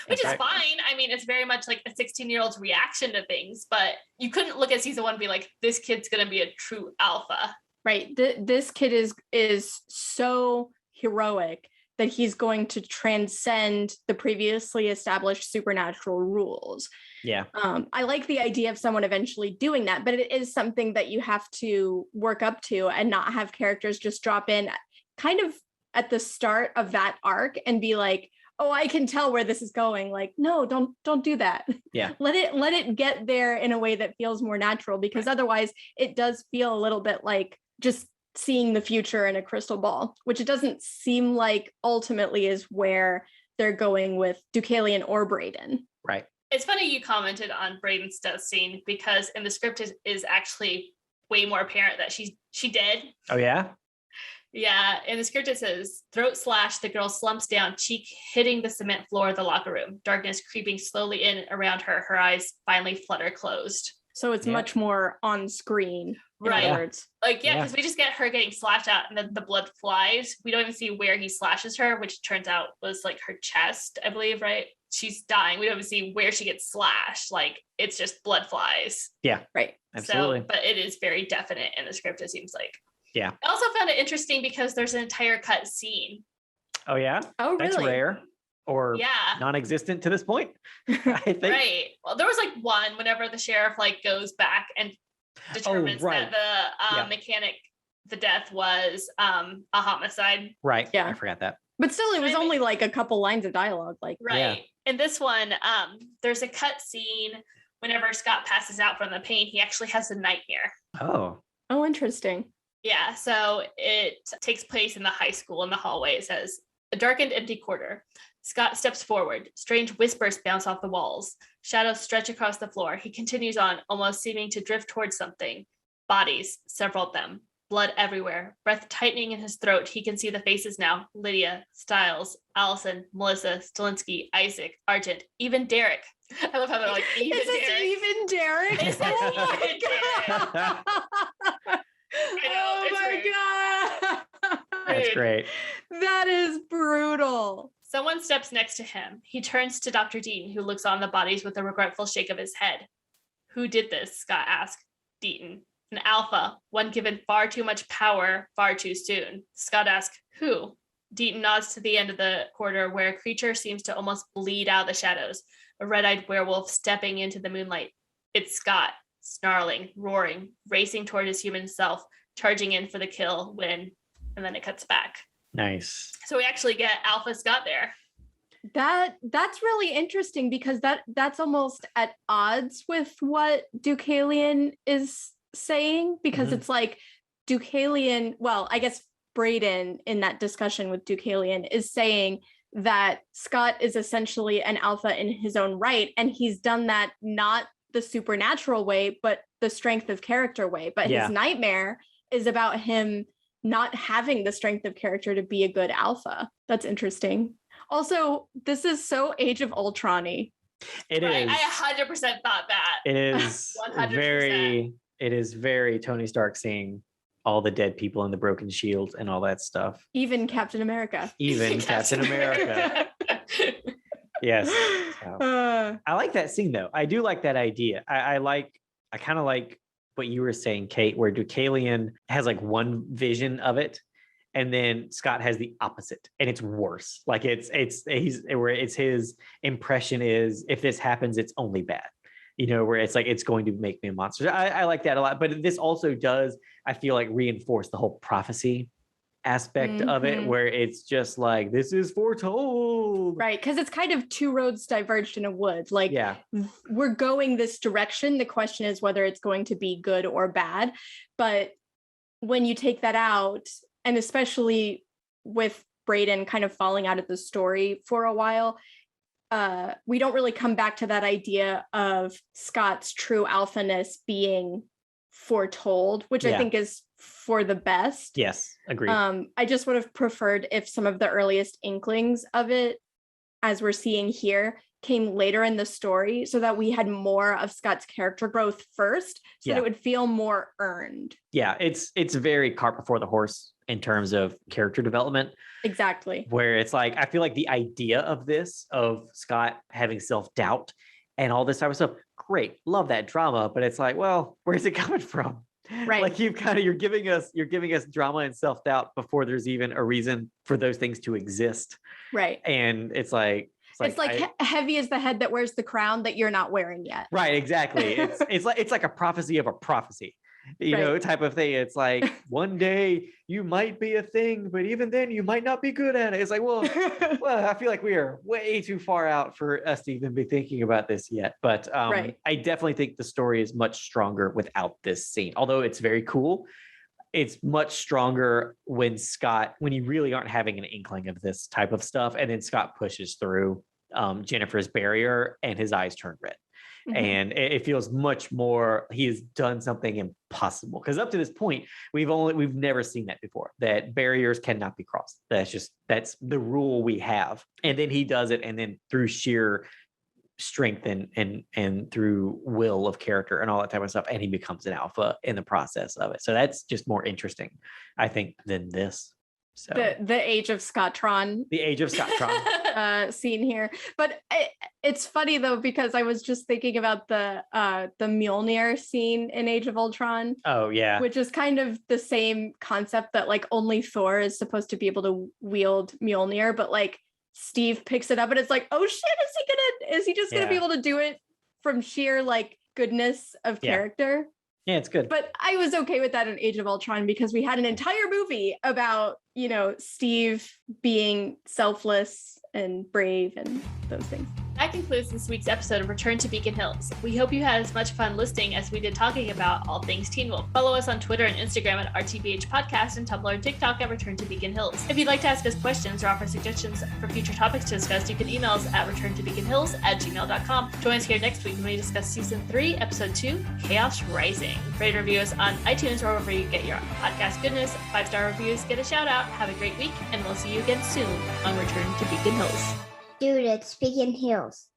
Which is fine. I mean, it's very much like a 16-year-old's reaction to things, but you couldn't look at season 1 and be like, this kid's going to be a true alpha. Right. This kid is so heroic that he's going to transcend the previously established supernatural rules. Yeah. I like the idea of someone eventually doing that, but it is something that you have to work up to and not have characters just drop in kind of at the start of that arc and be like, oh, I can tell where this is going. Like, no, don't do that. Yeah. Let it get there in a way that feels more natural, because otherwise it does feel a little bit like just seeing the future in a crystal ball, which it doesn't seem like ultimately is where they're going with Deucalion or Brayden. Right. It's funny you commented on Brayden's death scene, because in the script is actually way more apparent that she did. Oh, yeah? Yeah, in the script it says, throat slash, the girl slumps down, cheek hitting the cement floor of the locker room, darkness creeping slowly in around her, her eyes finally flutter closed. So it's much more on screen. Right. Words. Like, because we just get her getting slashed out and then the blood flies. We don't even see where he slashes her, which turns out was like her chest, I believe, right? She's dying. We don't even see where she gets slashed. Like, it's just blood flies. Yeah. Right. Absolutely. So, but it is very definite in the script, it seems like. Yeah. I also found it interesting because there's an entire cut scene. Oh, yeah? Oh, really? That's rare. Or non-existent to this point, I think. Right. Well, there was like one whenever the sheriff like goes back and determines that the mechanic, the death was a homicide. Right. Yeah. I forgot that. But still, it was only like a couple lines of dialogue. Like, right. In this one, there's a cut scene whenever Scott passes out from the pain. He actually has a nightmare. Oh, interesting. Yeah. So it takes place in the high school. In the hallway, it says, a darkened, empty quarter. Scott steps forward. Strange whispers bounce off the walls. Shadows stretch across the floor. He continues on, almost seeming to drift towards something. Bodies, several of them. Blood everywhere. Breath tightening in his throat. He can see the faces now. Lydia, Stiles, Allison, Melissa, Stilinski, Isaac, Argent, even Derek. I love how they're like, even Derek. Even Derek? It says even Derek. Oh my God. That's great. That is brutal. Someone steps next to him. He turns to Dr. Deaton, who looks on the bodies with a regretful shake of his head. Who did this? Scott asked. Deaton. An alpha, one given far too much power far too soon. Scott asked, who? Deaton nods to the end of the corridor where a creature seems to almost bleed out of the shadows. A red-eyed werewolf stepping into the moonlight. It's Scott, snarling, roaring, racing toward his human self, charging in for the kill when, and then it cuts back. Nice. So we actually get Alpha Scott there. That's really interesting, because that's almost at odds with what Deucalion is saying, because it's like Deucalion, well, I guess Brayden in that discussion with Deucalion is saying that Scott is essentially an alpha in his own right, and he's done that not the supernatural way, but the strength of character way. But his nightmare is about him not having the strength of character to be a good alpha. That's interesting. Also, this is so Age of Ultron-y. It is. I 100% thought that. It is 100%. It is very Tony Stark seeing all the dead people in the broken shield and all that stuff. Even Captain America. Even Captain America. Yes. So, I like that scene though. I do like that idea. I kind of like what you were saying, Kate, where Deucalion has like one vision of it, and then Scott has the opposite, and it's worse. Like it's his impression is, if this happens, it's only bad. Where it's like, it's going to make me a monster. I like that a lot. But this also does, I feel like, reinforce the whole prophecy aspect of it, where it's just like, this is foretold. Right. Because it's kind of two roads diverged in a wood. Like, we're going this direction. The question is whether it's going to be good or bad. But when you take that out, and especially with Brayden kind of falling out of the story for a while, we don't really come back to that idea of Scott's true alphaness being foretold, which I think is for the best. Yes, agreed. I just would have preferred if some of the earliest inklings of it, as we're seeing here, came later in the story, so that we had more of Scott's character growth first, so that it would feel more earned. Yeah, it's very cart before the horse in terms of character development. Exactly. Where it's like, I feel like the idea of this, of Scott having self-doubt and all this type of stuff, great, love that drama, but it's like, well, where's it coming from? Right. Like you're giving us drama and self-doubt before there's even a reason for those things to exist. Right. And it's like heavy is the head that wears the crown that you're not wearing yet. Right, exactly. It's like a prophecy of a prophecy. Type of thing. It's like, one day you might be a thing, but even then you might not be good at it. It's like, well, I feel like we are way too far out for us to even be thinking about this yet. But I definitely think the story is much stronger without this scene. Although it's very cool, it's much stronger when you really aren't having an inkling of this type of stuff, and then Scott pushes through Jennifer's barrier and his eyes turn red. And it feels much more, he has done something impossible, because up to this point we've never seen that before, that barriers cannot be crossed. That's the rule we have. And then he does it, and then through sheer strength and through will of character and all that type of stuff, and he becomes an alpha in the process of it. So that's just more interesting, I think, than this. So the Age of Scottron. The Age of Scottron. Scene here. But it's funny though, because I was just thinking about the Mjolnir scene in Age of Ultron. Oh yeah. Which is kind of the same concept, that like only Thor is supposed to be able to wield Mjolnir, but like Steve picks it up and it's like, oh shit, is he just gonna be able to do it from sheer like goodness of character? Yeah, it's good. But I was okay with that in Age of Ultron, because we had an entire movie about, Steve being selfless and brave and those things. That concludes this week's episode of Return to Beacon Hills. We hope you had as much fun listening as we did talking about all things Teen Wolf. Follow us on Twitter and Instagram at RTBH Podcast, and Tumblr and TikTok at Return to Beacon Hills. If you'd like to ask us questions or offer suggestions for future topics to discuss, you can email us at returntobeaconhills@gmail.com. Join us here next week when we discuss Season 3, Episode 2, Chaos Rising. Rate and review us on iTunes or wherever you get your podcast goodness. 5-star reviews get a shout out. Have a great week, and we'll see you again soon on Return to Beacon Hills. Dude, it's Beacon Hills.